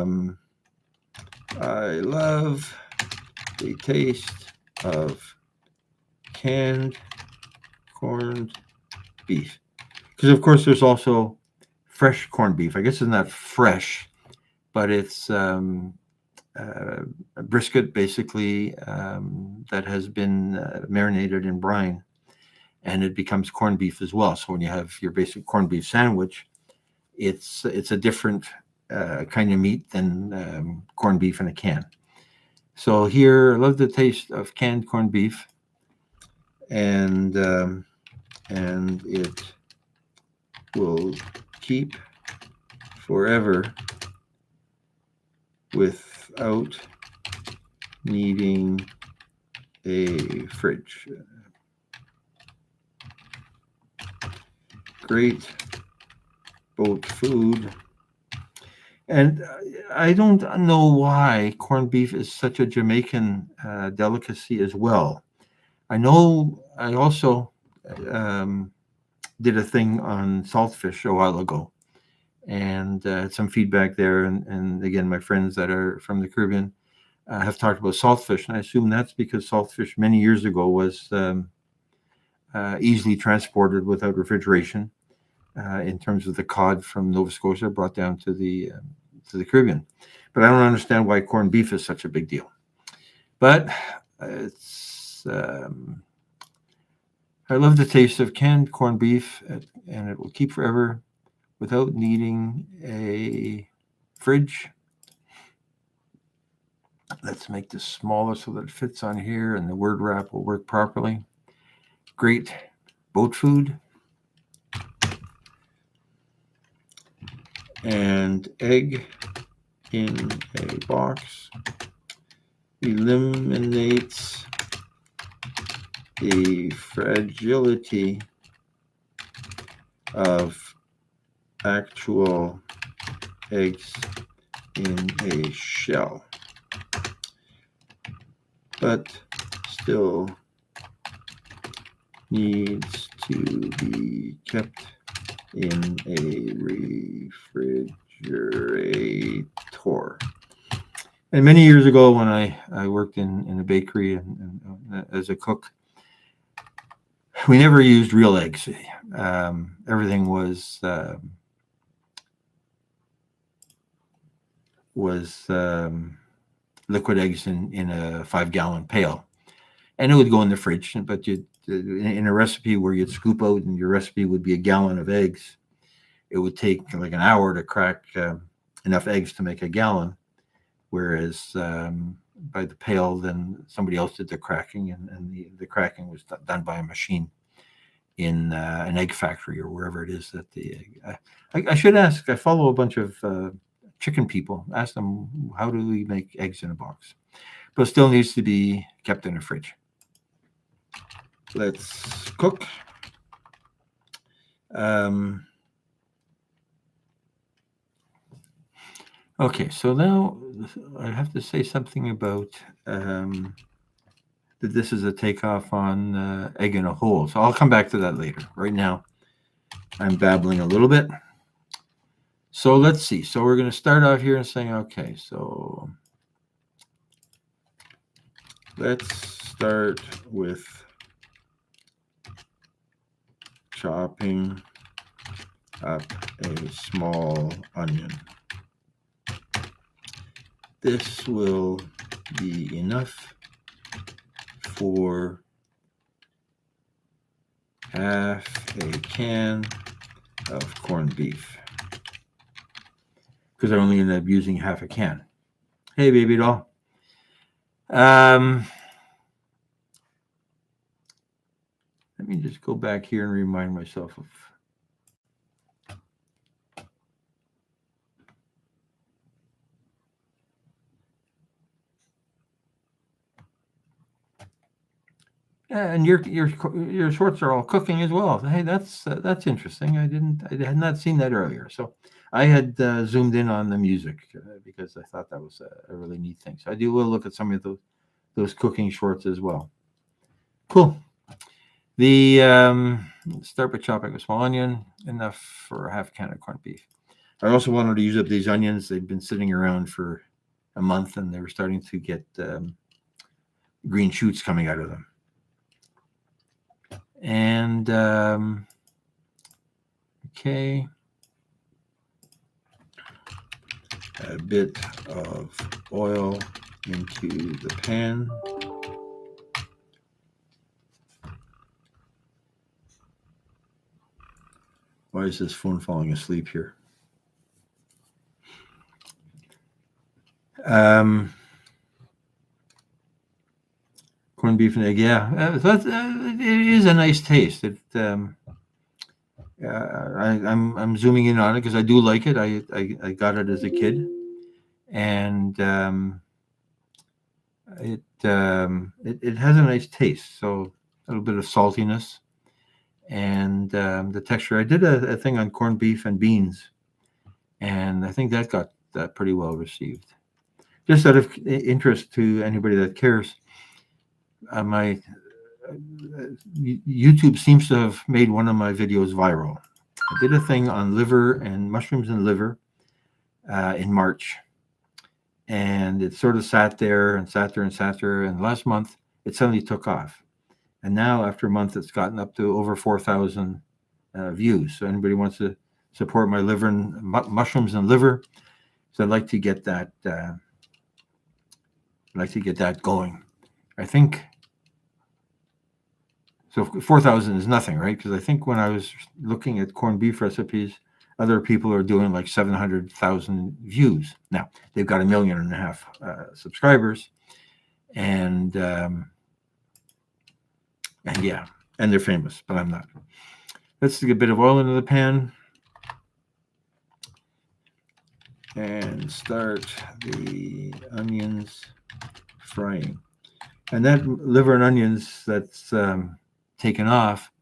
A: love the taste of canned corned beef. Because of course there's also fresh corned beef. I guess it's not fresh, but it's a brisket basically that has been marinated in brine, and it becomes corned beef as well. So when you have your basic corned beef sandwich, it's a different kind of meat than corned beef in a can. So here, I love the taste of canned corned beef, and it will keep forever without needing a fridge. Great boat food. And I don't know why corned beef is such a Jamaican delicacy as well. I know I also um, did a thing on saltfish a while ago, and some feedback there. And again, my friends that are from the Caribbean have talked about saltfish, and I assume that's because saltfish many years ago was easily transported without refrigeration. In terms of the cod from Nova Scotia brought down to the Caribbean, but I don't understand why corned beef is such a big deal. But it's I love the taste of canned corned beef, and it will keep forever without needing a fridge. Let's make this smaller so that it fits on here, and the word wrap will work properly. Great boat food. And egg in a box eliminates the fragility of actual eggs in a shell, but still needs to be kept in a refrigerator. And many years ago, when I worked in a bakery and as a cook, we never used real eggs. Everything was liquid eggs in a 5-gallon pail, and it would go in the fridge. But you in a recipe where you'd scoop out, and your recipe would be a gallon of eggs, it would take like an hour to crack enough eggs to make a gallon. Whereas by the pail, then somebody else did the cracking, and the cracking was done by a machine in an egg factory or wherever it is that the egg. I should ask. I follow a bunch of chicken people. Ask them, how do we make eggs in a box? But it still needs to be kept in a fridge. Let's cook. Okay, so now I have to say something about that this is a takeoff on egg in a hole. So I'll come back to that later. Right now, I'm babbling a little bit. So let's see. So we're going to start out here and saying, okay, so let's start with chopping up a small onion. This will be enough for half a can of corned beef, because I only ended up using half a can. Hey, baby doll. Let me just go back here and remind myself of. And your shorts are all cooking as well. Hey, that's interesting. I had not seen that earlier. So I had zoomed in on the music because I thought that was a really neat thing. So I do will look at some of those cooking shorts as well. Cool. The start by chopping a small onion, enough for a half can of corned beef. I also wanted to use up these onions. They've been sitting around for a month, and they were starting to get green shoots coming out of them. And okay, a bit of oil into the pan. Why is this phone falling asleep here? Corned beef and egg, yeah. It is a nice taste. I'm zooming in on it because I do like it. I got it as a kid, and it has a nice taste. So a little bit of saltiness, and the texture. I did a thing on corned beef and beans, and I think that got pretty well received. Just out of interest to anybody that cares, my YouTube seems to have made one of my videos viral. I did a thing on liver and mushrooms and liver in March, and it sort of sat there and sat there and sat there. And last month, it suddenly took off, and now after a month, it's gotten up to over 4,000 views. So anybody wants to support my liver and mushrooms and liver, so I'd like to get that. I'd like to get that going. I think so. 4,000 is nothing, right? Because I think when I was looking at corned beef recipes, other people are doing like 700,000 views. Now they've got 1.5 million subscribers, and yeah, and they're famous, but I'm not. Let's get a bit of oil into the pan and start the onions frying. And that liver and onions that's taken off,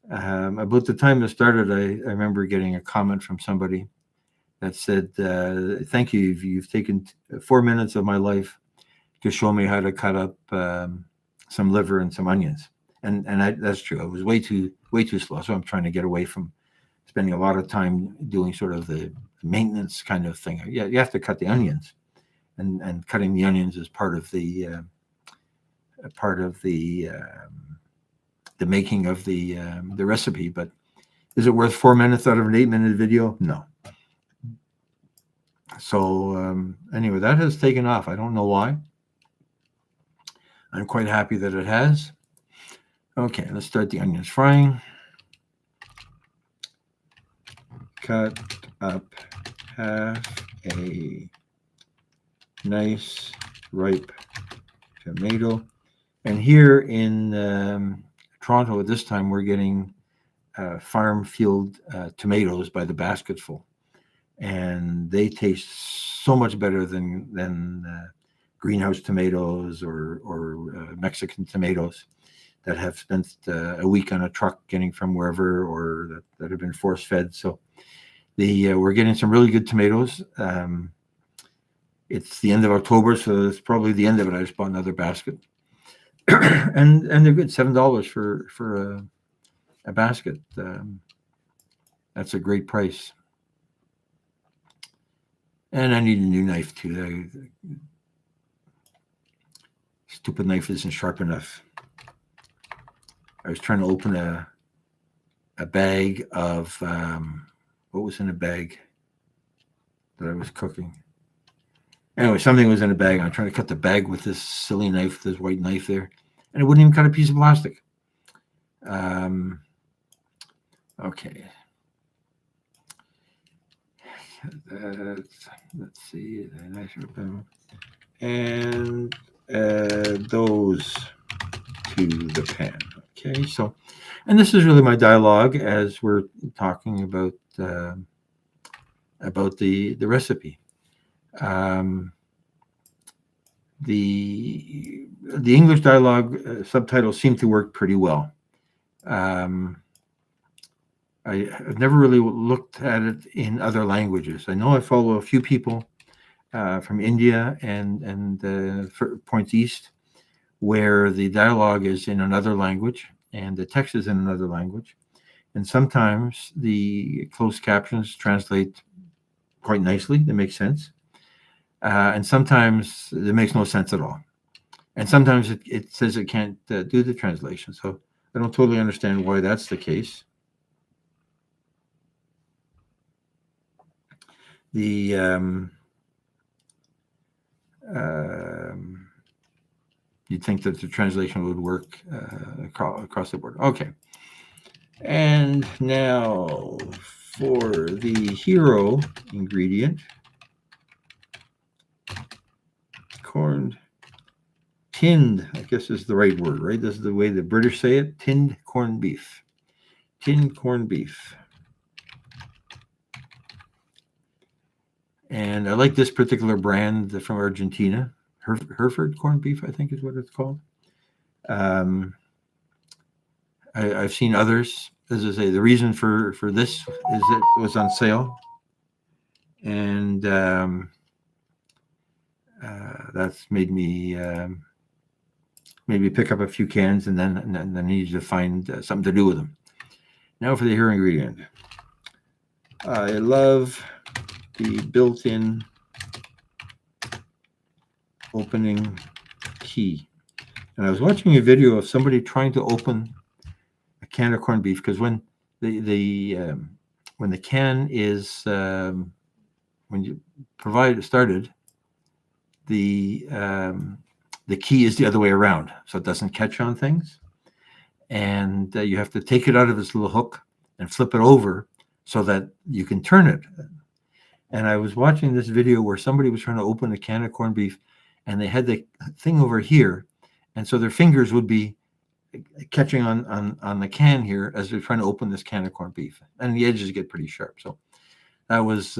A: about the time it started, I remember getting a comment from somebody that said, thank you, you've taken 4 minutes of my life to show me how to cut up some liver and some onions. And that's true. I was way too slow. So I'm trying to get away from spending a lot of time doing sort of the maintenance kind of thing. Yeah, you have to cut the onions, and cutting the onions is part of the making of the recipe. But is it worth 4 minutes out of an 8-minute video? No. So anyway, that has taken off. I don't know why. I'm quite happy that it has. Okay, let's start the onions frying. Cut up half a nice ripe tomato. And here in Toronto at this time, we're getting farm field tomatoes by the basketful. And they taste so much better than greenhouse tomatoes or Mexican tomatoes that have spent a week on a truck getting from wherever, or that have been force fed. So we're getting some really good tomatoes. It's the end of October, so it's probably the end of it. I just bought another basket, and they're good. $7 for a basket. That's a great price. And I need a new knife too. The stupid knife isn't sharp enough. I was trying to open a bag of what was in a bag that I was cooking. Anyway, something was in a bag. I'm trying to cut the bag with this silly knife, this white knife there, and it wouldn't even cut a piece of plastic. Okay. Let's see. And add those to the pan. Okay, so, and this is really my dialogue as we're talking about the recipe. The English dialogue subtitles seem to work pretty well. I've never really looked at it in other languages. I know I follow a few people from India and points east, where the dialogue is in another language and the text is in another language. And sometimes the closed captions translate quite nicely. They make sense. And sometimes it makes no sense at all. And sometimes it says it can't do the translation. So I don't totally understand why that's the case. The you'd think that the translation would work across the board. Okay. And now for the hero ingredient, corned, tinned, I guess is the right word, right? This is the way the British say it, tinned corned beef. Tinned corned beef. And I like this particular brand from Argentina, Hereford corned beef, I think is what it's called. I've seen others. As I say, the reason for this is it was on sale, and that's made me maybe pick up a few cans, and then I need to find something to do with them. Now for the hero ingredient. I love the built-in opening key. And I was watching a video of somebody trying to open a can of corned beef, because when the can is when you started, the key is the other way around, so it doesn't catch on things, and you have to take it out of its little hook and flip it over so that you can turn it. And I was watching this video where somebody was trying to open a can of corned beef, and they had the thing over here, and so their fingers would be catching on the can here as they're trying to open this can of corned beef, and the edges get pretty sharp. So that was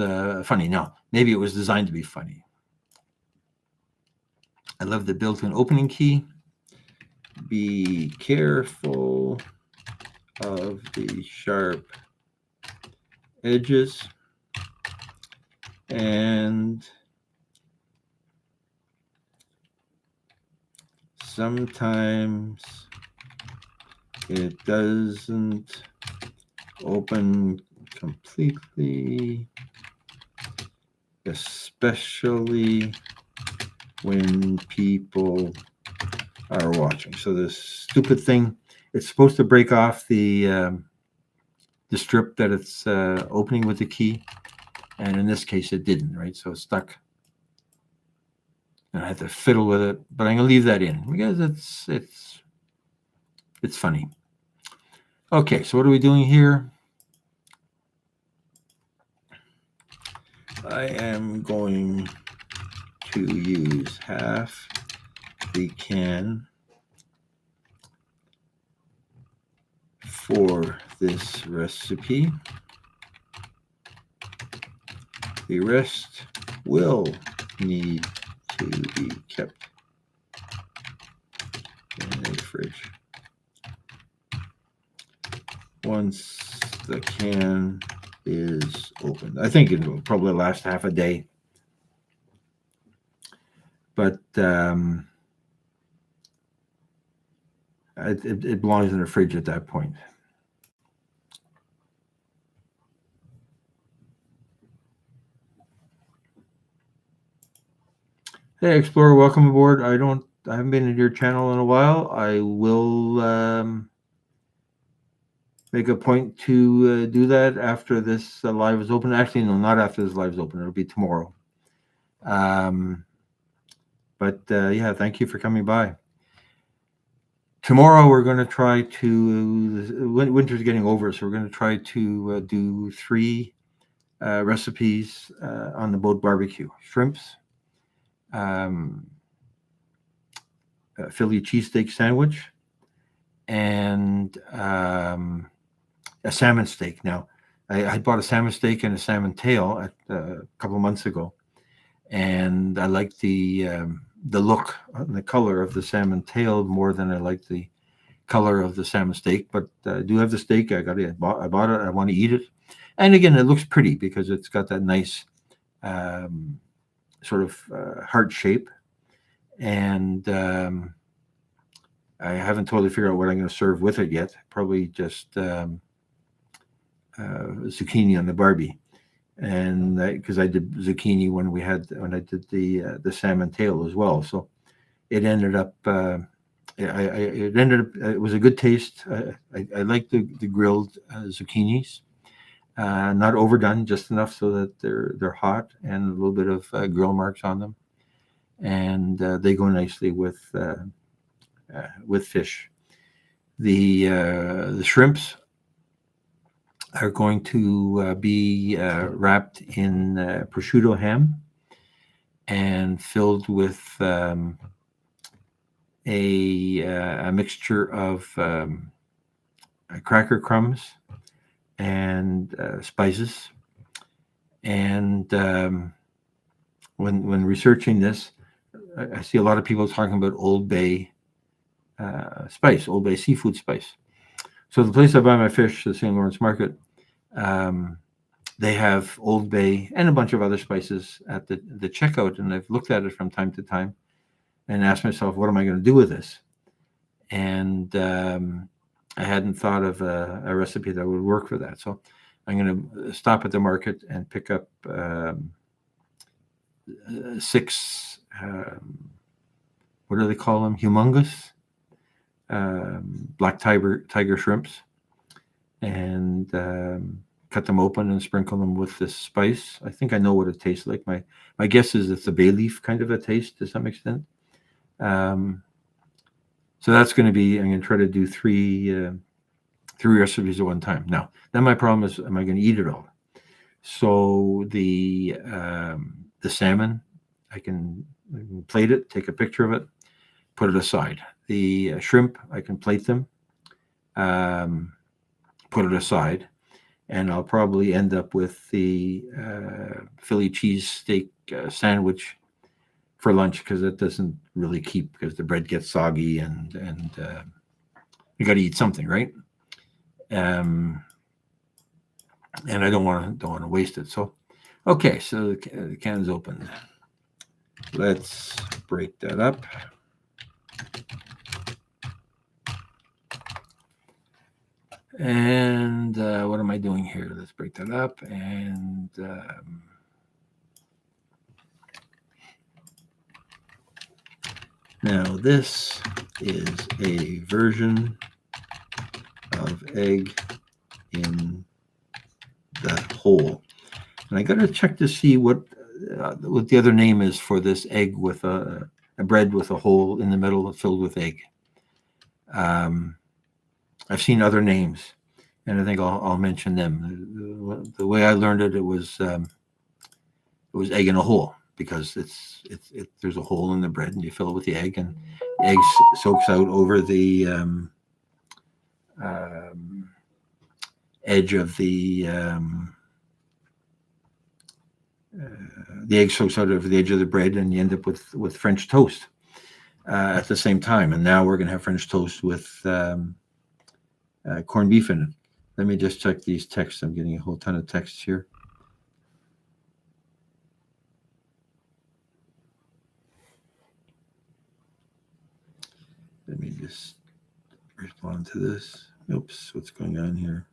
A: funny. Now, maybe it was designed to be funny. I love the built-in opening key. Be careful of the sharp edges, and sometimes it doesn't open completely, especially when people are watching. So this stupid thing, it's supposed to break off the strip that it's opening with the key, and in this case it didn't, right? So it's stuck, and I had to fiddle with it, but I'm gonna leave that in because it's funny. Okay, so what are we doing here? I am going to use half the can for this recipe. The rest will need to be kept in the fridge. Once the can is opened, I think it will probably last half a day, but it belongs in the fridge at that point. Hey, Explorer, welcome aboard. I haven't been in your channel in a while. I will make a point to do that after this live is open. Actually, no, not after this live is open. It'll be tomorrow. But yeah, thank you for coming by. Tomorrow we're going to try to, winter's getting over, so we're going to try to do 3 recipes on the boat barbecue. Shrimps, Philly cheesesteak sandwich, and a salmon steak. Now, I bought a salmon steak and a salmon tail a couple of months ago, and I liked the look and the color of the salmon tail more than I liked the color of the salmon steak, but I do have the steak. I bought it. I want to eat it. And again, it looks pretty because it's got that nice sort of heart shape. And I haven't totally figured out what I'm going to serve with it yet. Probably just zucchini on the Barbie, and because I did zucchini when I did the salmon tail as well. So it ended up. It was a good taste. I like the grilled zucchinis, not overdone, just enough so that they're hot and a little bit of grill marks on them, and they go nicely with fish. The shrimps are going to be wrapped in prosciutto ham and filled with a mixture of cracker crumbs and spices. And when researching this, I see a lot of people talking about Old Bay spice, Old Bay seafood spice. So the place I buy my fish, the St. Lawrence Market, they have Old Bay and a bunch of other spices at the checkout, and I've looked at it from time to time and asked myself, what am I going to do with this? And I hadn't thought of a recipe that would work for that. So I'm going to stop at the market and pick up 6, what do they call them? Humongous black tiger shrimps, and cut them open and sprinkle them with this spice. I think I know what it tastes like. My guess is it's a bay leaf kind of a taste to some extent. So that's going to be. I'm going to try to do three recipes at one time. Now, then my problem is, am I going to eat it all? So the salmon, I can plate it, take a picture of it, put it aside. The shrimp, I can plate them, put it aside, and I'll probably end up with the Philly cheesesteak sandwich for lunch, because it doesn't really keep, because the bread gets soggy, and you got to eat something, right? And I don't want to waste it. So, okay, so the can's open. Let's break that up. And what am I doing here? Let's break that up. And now this is a version of egg in the hole. And I got to check to see what the other name is for this egg with a bread with a hole in the middle filled with egg. I've seen other names, and I think I'll mention them. The way I learned it, it was egg in a hole, because there's a hole in the bread, and you fill it with the egg, and the egg soaks out over the edge of the egg soaks out over the edge of the bread, and you end up with French toast at the same time. And now we're going to have French toast with corned beef in it. Let me just check these texts. I'm getting a whole ton of texts here. Let me just respond to this. Oops, what's going on here?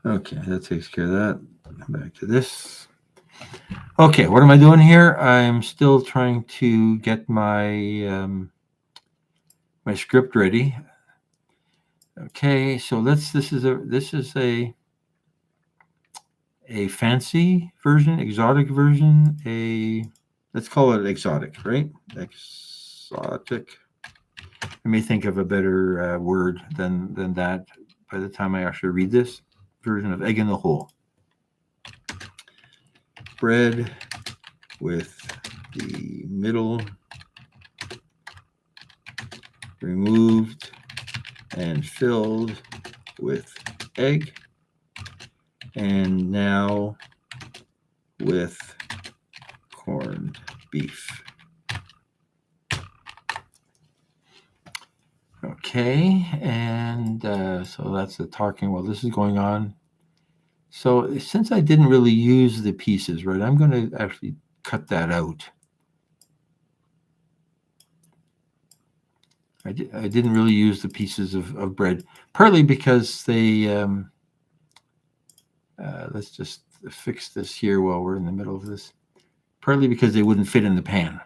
A: Okay, that takes care of that. Come back to this. Okay, what am I doing here? I'm still trying to get my my script ready. Okay, so this is a fancy version, exotic version. Let's call it exotic, right? Exotic. I may think of a better word than that by the time I actually read this version of egg in the hole. Bread with the middle removed and filled with egg, and now with corned beef. Okay, and so that's the talking while this is going on. So since I didn't really use the pieces, right, I'm going to actually cut that out. I didn't really use the pieces of bread, partly because they, let's just fix this here while we're in the middle of this, partly because they wouldn't fit in the pan.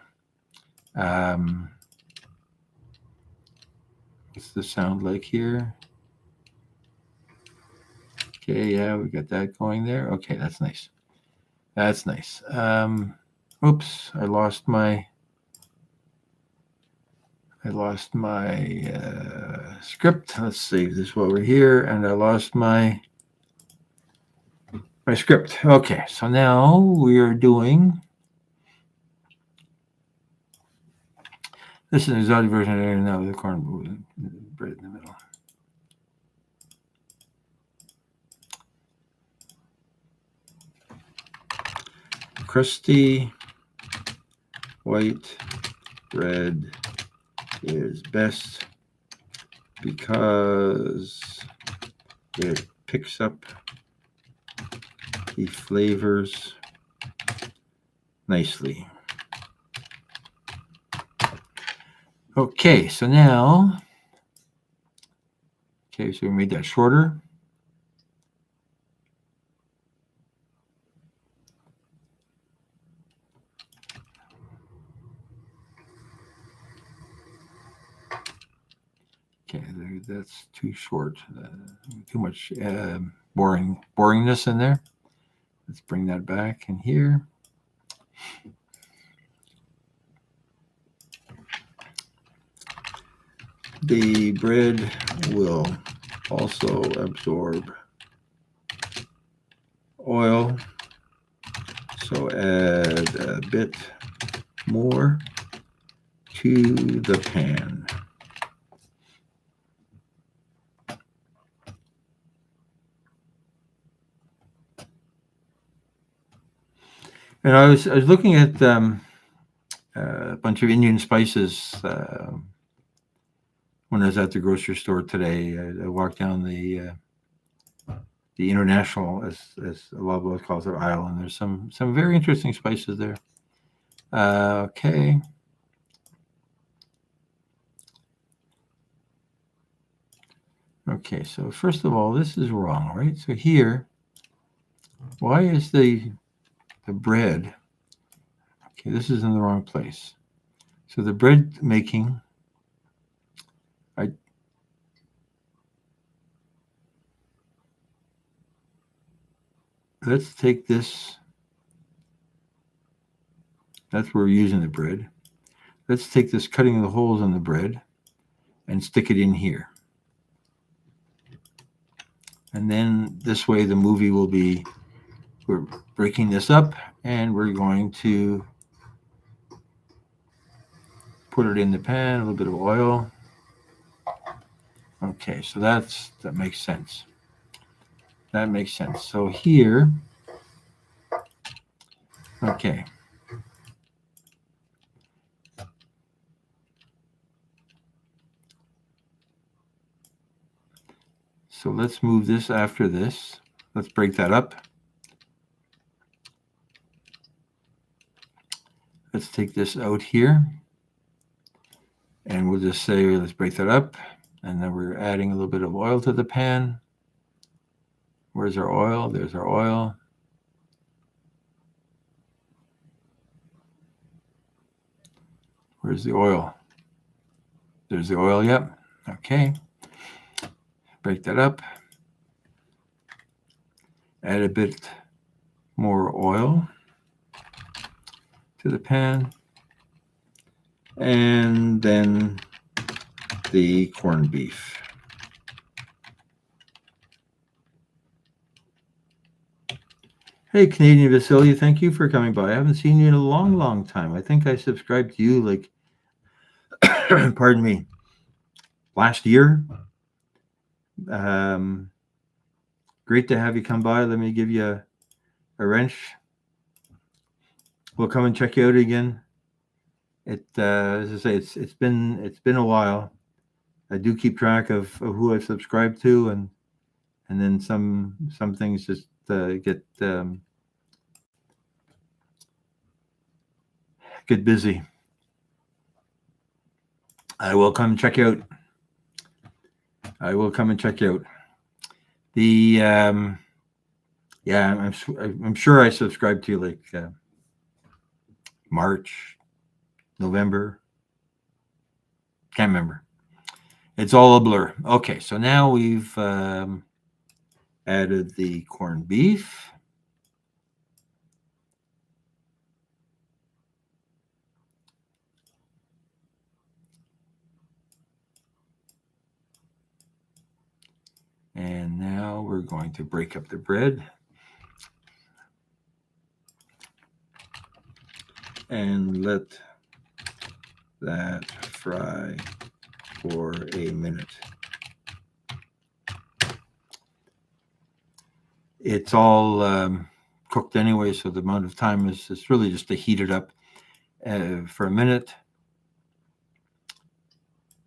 A: What's the sound like here? Okay, yeah, we got that going there. Okay, that's nice. That's nice. Oops, I lost my script. Let's save this while we're here, and I lost my script. Okay, so now we are doing. This is an exotic version of now the corn bread in the middle. Crusty white bread is best because it picks up the flavors nicely. Okay, so now, so we made that shorter. Okay, that's too short. Too much boringness in there. Let's bring that back in here. The bread will also absorb oil, so add a bit more to the pan. And I was looking at a bunch of Indian spices when I was at the grocery store today. I walked down the international, as a lot of us calls it, aisle, and there's some very interesting spices there. Okay. Okay, so first of all, this is wrong, right? So here, why is the bread? Okay, this is in the wrong place. So the bread making, let's take this. That's where we're using the bread. Let's take this cutting the holes in the bread and stick it in here. And then this way the movie will be, we're breaking this up and we're going to put it in the pan, a little bit of oil. Okay, so that makes sense. That makes sense. So here, okay. So let's move this after this. Let's break that up. Let's take this out here. And we'll just say, let's break that up. And then we're adding a little bit of oil to the pan. Where's our oil? There's our oil. Where's the oil? There's the oil, yep. Okay. Break that up. Add a bit more oil to the pan. And then the corned beef. Hey, Canadian Vasilia, thank you for coming by. I haven't seen you in a long, long time. I think I subscribed to you like, pardon me, last year. Great to have you come by. Let me give you a wrench. We'll come and check you out again. As I say, it's been a while. I do keep track of who I've subscribed to, and then some things just get busy. I will come check you out. I will come and check you out. The I'm sure I subscribed to you like March, November. Can't remember. It's all a blur. Okay, so now we've added the corned beef. And now we're going to break up the bread. And let that fry for a minute. It's all cooked anyway, so the amount of time is really just to heat it up for a minute.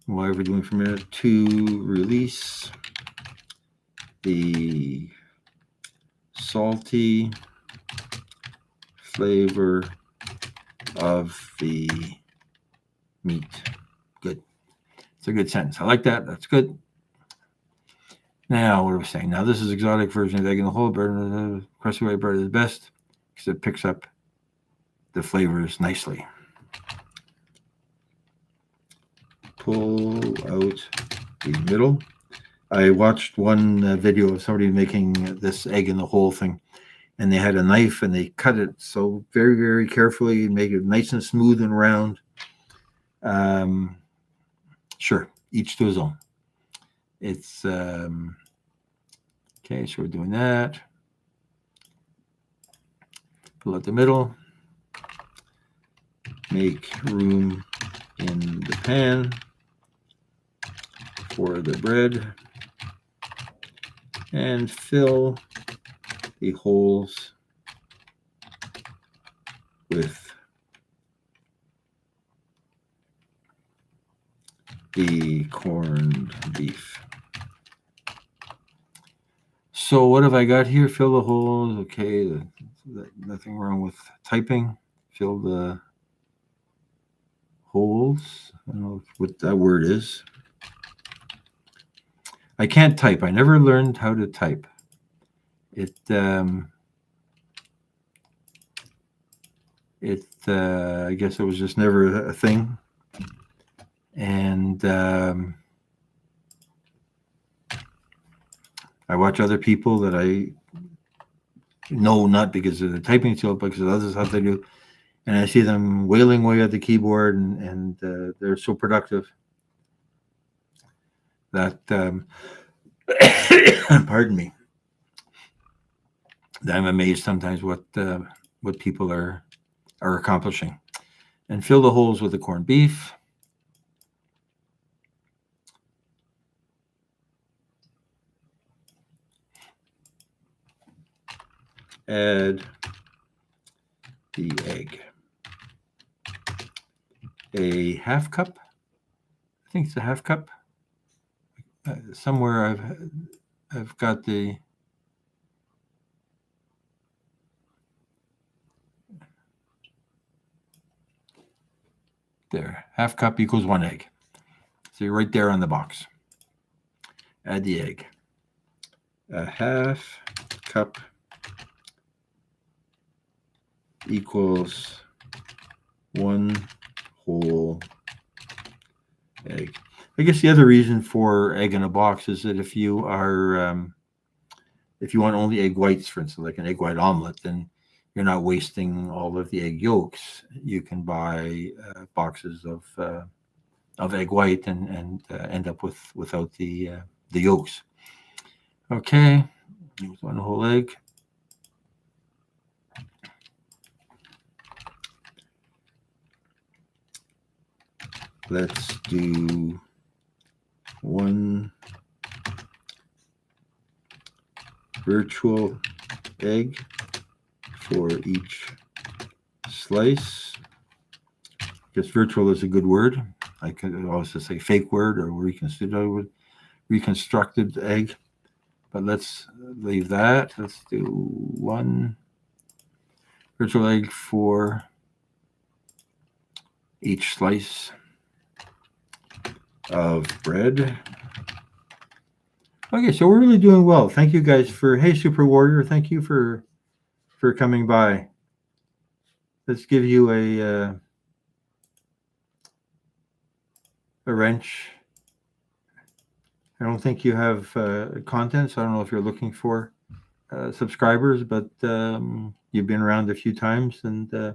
A: Whatever we're doing for a minute, to release the salty flavor of the meat. Good. It's a good sentence. I like that. That's good. Now, what are we saying? Now, this is exotic version of egg in the whole bread. Crusty white bread is best because it picks up the flavors nicely. Pull out the middle. I watched one video of somebody making this egg in the whole thing, and they had a knife and they cut it so very, very carefully and make it nice and smooth and round. Sure, each to his own. It's okay, so we're doing that. Pull out the middle. Make room in the pan for the bread and fill the holes with the corned beef. So what have I got here? Fill the holes. Okay, nothing wrong with typing. Fill the holes. I don't know what that word is. I can't type. I never learned how to type. I guess it was just never a thing. And I watch other people that I know, not because of the typing skill, but because of others how they do. And I see them wailing away at the keyboard, and they're so productive that, pardon me, that I'm amazed sometimes what people are accomplishing. And fill the holes with the corned beef. Add the egg. A half cup. I think it's a half cup. Somewhere I've got the there. Half cup equals 1 egg. So you're right there on the box. Add the egg. A half cup equals 1 whole egg. I guess the other reason for egg in a box is that if you are if you want only egg whites, for instance, like an egg white omelet, then you're not wasting all of the egg yolks. You can buy boxes of egg white and end up without the yolks. Okay, 1 whole egg. Let's do virtual egg for each slice. I guess virtual is a good word. I could also say fake word or reconstructed egg, but let's leave that. Let's do 1 virtual egg for each slice of bread. Okay, so we're really doing well. Thank you guys for, hey, Super Warrior, thank you for coming by. Let's give you a wrench. I don't think you have content, so I don't know if you're looking for subscribers, but you've been around a few times, and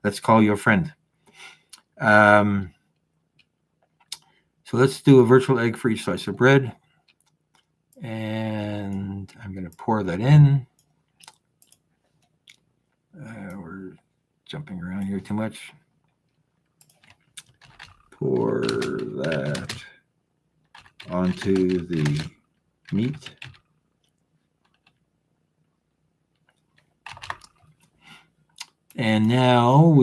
A: let's call you a friend. So let's do a virtual egg for each slice of bread. And I'm going to pour that in. We're jumping around here too much. Pour that onto the meat. And now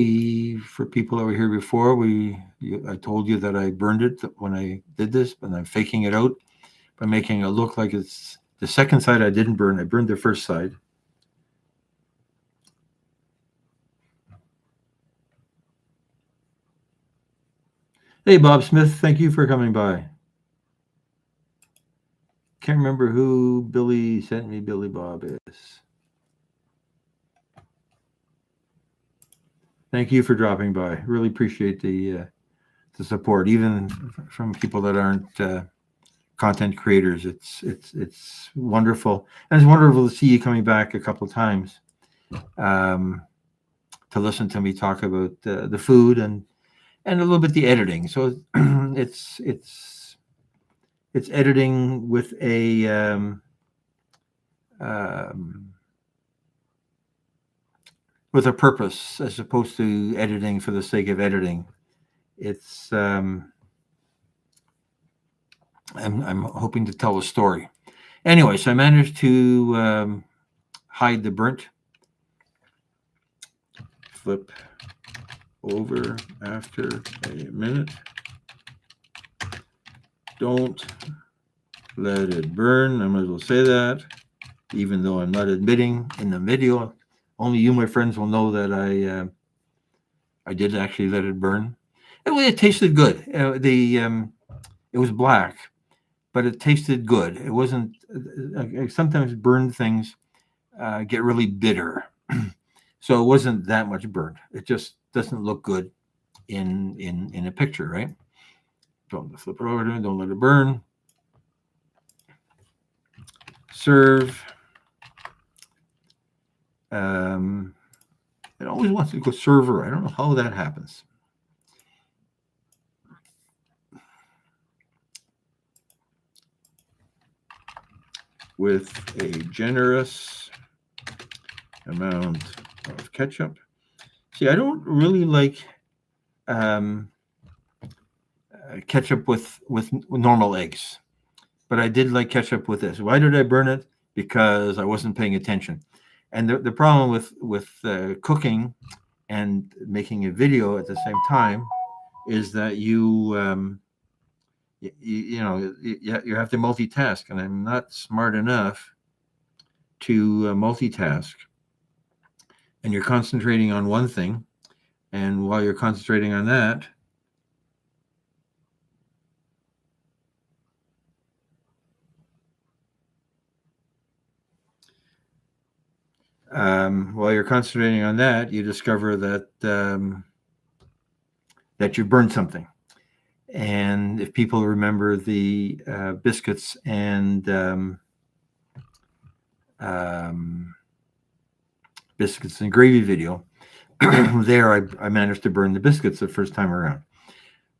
A: for people over here before, I told you that I burned it when I did this, but I'm faking it out by making it look like it's the second side I didn't burn. I burned the first side. Hey, Bob Smith, thank you for coming by. Can't remember who Billy sent me Billy Bob is. Thank you for dropping by. Really appreciate the support, even from people that aren't content creators. It's wonderful, and it's wonderful to see you coming back a couple of times to listen to me talk about the food and a little bit the editing. So it's editing with a with a purpose, as opposed to editing for the sake of editing. It's I'm hoping to tell a story. Anyway, so I managed to hide the burnt. Flip over after a minute. Don't let it burn. I might as well say that, even though I'm not admitting in the video. Only you, my friends, will know that I did actually let it burn. It tasted good. It was black, but it tasted good. It wasn't. Sometimes burned things get really bitter, so it wasn't that much burnt. It just doesn't look good in a picture, right? Don't flip it over to it. Don't let it burn. Serve. It always wants to go server. I don't know how that happens. With a generous amount of ketchup. See, I don't really like ketchup with normal eggs, but I did like ketchup with this. Why did I burn it? Because I wasn't paying attention. And the problem with cooking and making a video at the same time is that you have to multitask, and I'm not smart enough to multitask. And you're concentrating on one thing, and while you're concentrating on that, you discover that that you burned something. And if people remember the biscuits and gravy video, there I managed to burn the biscuits the first time around.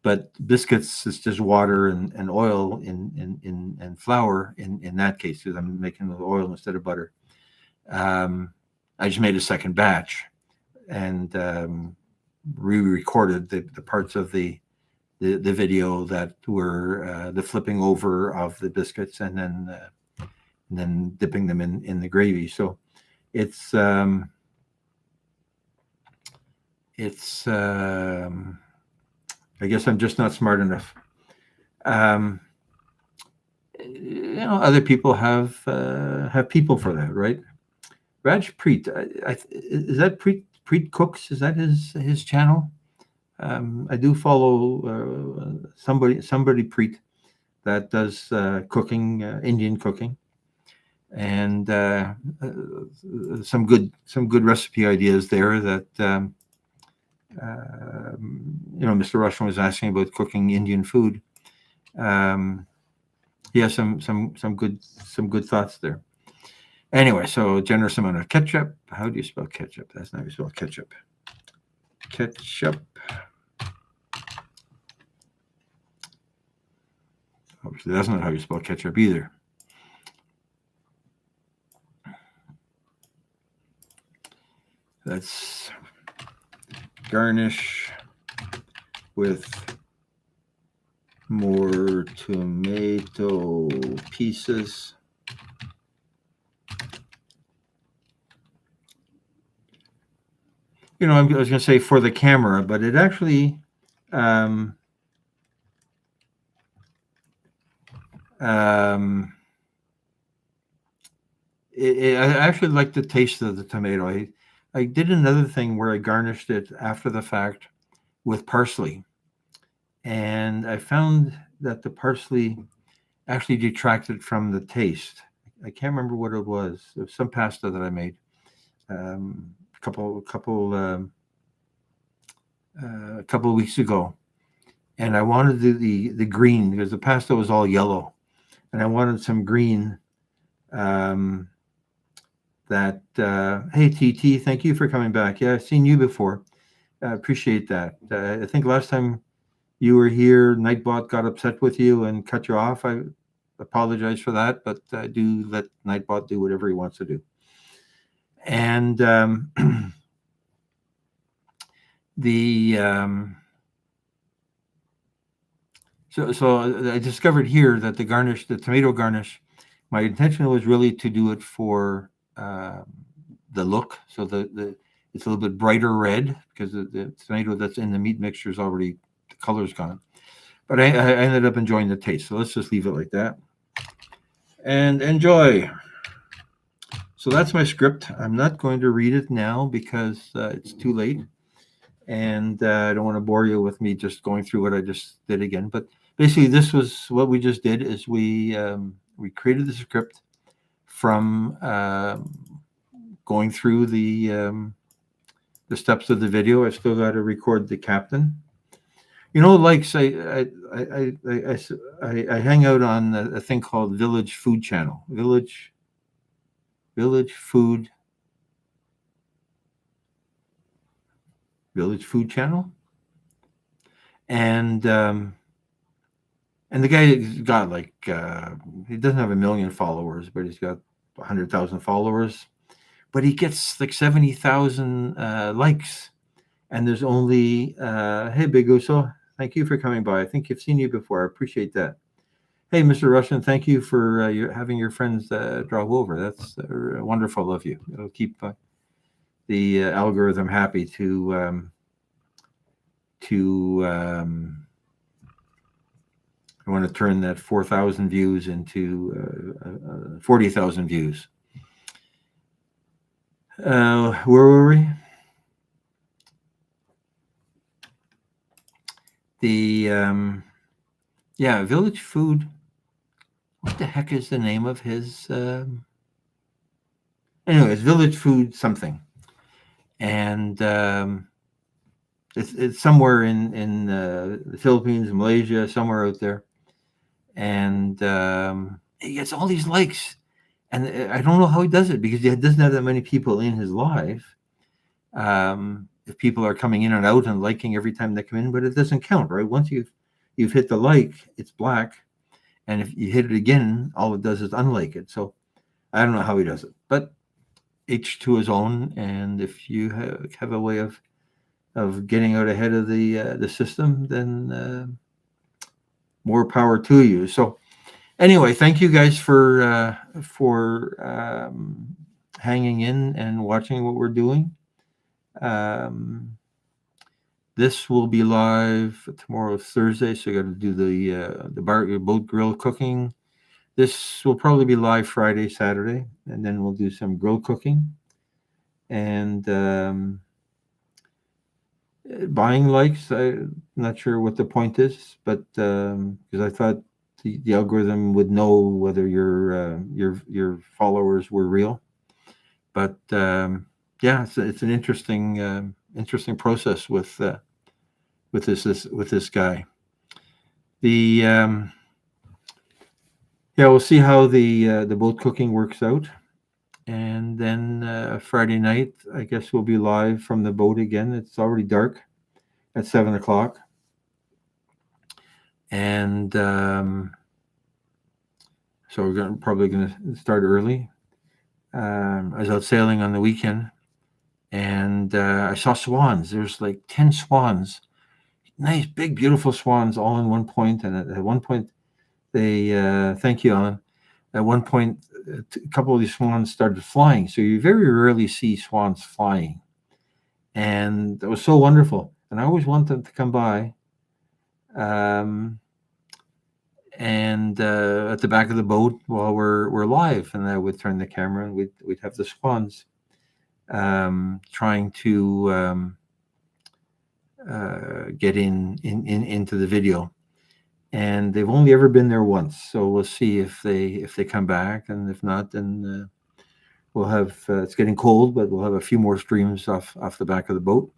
A: But biscuits is just water and oil and flour in that case, because I'm making the oil instead of butter. I just made a second batch and re-recorded the parts of the video that were the flipping over of the biscuits, and then and then dipping them in the gravy. So it's I guess I'm just not smart enough. Um, other people have people for that, right? Raj Preet, is that Preet Cooks? Is that his channel? I do follow somebody Preet that does cooking, Indian cooking, and some good recipe ideas there. That Mr. Rushton was asking about cooking Indian food. He has some good thoughts there. Anyway, so generous amount of ketchup. How do you spell ketchup? That's not how you spell ketchup. Ketchup. Obviously, that's not how you spell ketchup either. Let's garnish with more tomato pieces. I was going to say for the camera, but it actually I actually like the taste of the tomato. I did another thing where I garnished it after the fact with parsley, and I found that the parsley actually detracted from the taste. I can't remember what it was. It was some pasta that I made a couple of weeks ago, and I wanted the green because the pasta was all yellow, and I wanted some green. Hey TT, thank you for coming back. Yeah, I've seen you before. Appreciate that. I think last time you were here, Nightbot got upset with you and cut you off. I apologize for that, but I do let Nightbot do whatever he wants to do. And so I discovered here that the tomato garnish, my intention was really to do it for the look. So it's a little bit brighter red because the tomato that's in the meat mixture is already, the color's gone. But I ended up enjoying the taste. So let's just leave it like that. And enjoy. So that's my script. I'm not going to read it now because it's too late. And I don't want to bore you with me just going through what I just did again. But basically, this was what we just did is we created the script from going through the steps of the video. I still got to record the captain. Like say I hang out on a thing called Village Food Channel. Village Food Channel, and the guy's got like he doesn't have 1 million followers, but he's got 100,000 followers. But he gets like 70,000 likes, and there's only hey Big Uso, thank you for coming by. I think I've seen you before. I appreciate that. Hey, Mr. Rushton, thank you for having your friends drop over. That's wonderful of you. It'll keep the algorithm happy to I want to turn that 4,000 views into 40,000 views. Where were we? The Village Food. What the heck is the name of his? Anyways, Village Food something, and it's somewhere in the Philippines, Malaysia, somewhere out there, and he gets all these likes, and I don't know how he does it because he doesn't have that many people in his life. If people are coming in and out and liking every time they come in, but it doesn't count, right? Once you've hit the like, it's black. And if you hit it again, all it does is unlike it. So I don't know how he does it, but each to his own. And if you have a way of getting out ahead of the system, then more power to you. So Anyway, thank you guys for hanging in and watching what we're doing. Um, this will be live tomorrow, Thursday. So you got to do the boat grill cooking. This will probably be live Friday, Saturday, and then we'll do some grill cooking and buying likes. I'm not sure what the point is, but because I thought the algorithm would know whether your followers were real. But yeah, it's an interesting process with this guy. The Yeah, we'll see how the boat cooking works out, and then Friday night, I guess we'll be live from the boat again. It's already dark at 7 o'clock, and so probably gonna start early. I was out sailing on the weekend, and I saw swans. There's like 10 swans, nice, big, beautiful swans, all in one point. And at one point, they thank you, Alan. At one point, a couple of these swans started flying. So you very rarely see swans flying, and it was so wonderful. And I always want them to come by. Um, and at the back of the boat while we're live, and I would turn the camera, and we'd have the swans trying to get into the video, and they've only ever been there once. So we'll see if they come back, and if not, then we'll have. It's getting cold, but we'll have a few more streams off the back of the boat,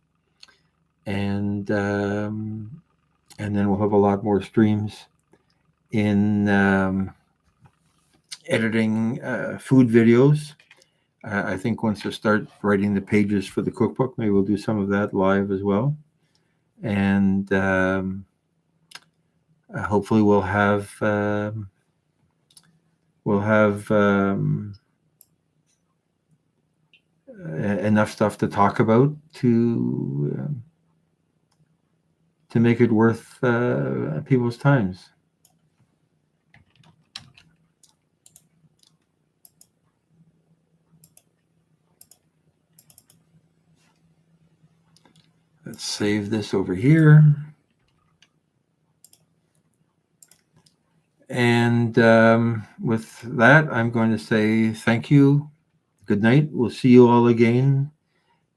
A: and then we'll have a lot more streams in editing food videos. I think once I start writing the pages for the cookbook, maybe we'll do some of that live as well. And hopefully we'll have enough stuff to talk about to make it worth people's times. Let's save this over here. And with that, I'm going to say thank you. Good night. We'll see you all again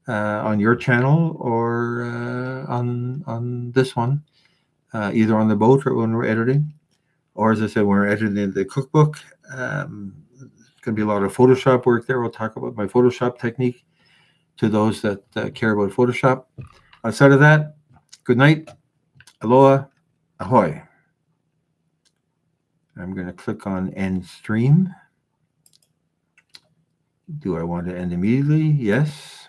A: on your channel or on this one, either on the boat or when we're editing. Or as I said, when we're editing the cookbook, there's going to be a lot of Photoshop work there. We'll talk about my Photoshop technique to those that care about Photoshop. Outside of that, good night. Aloha. Ahoy. I'm going to click on end stream. Do I want to end immediately? Yes.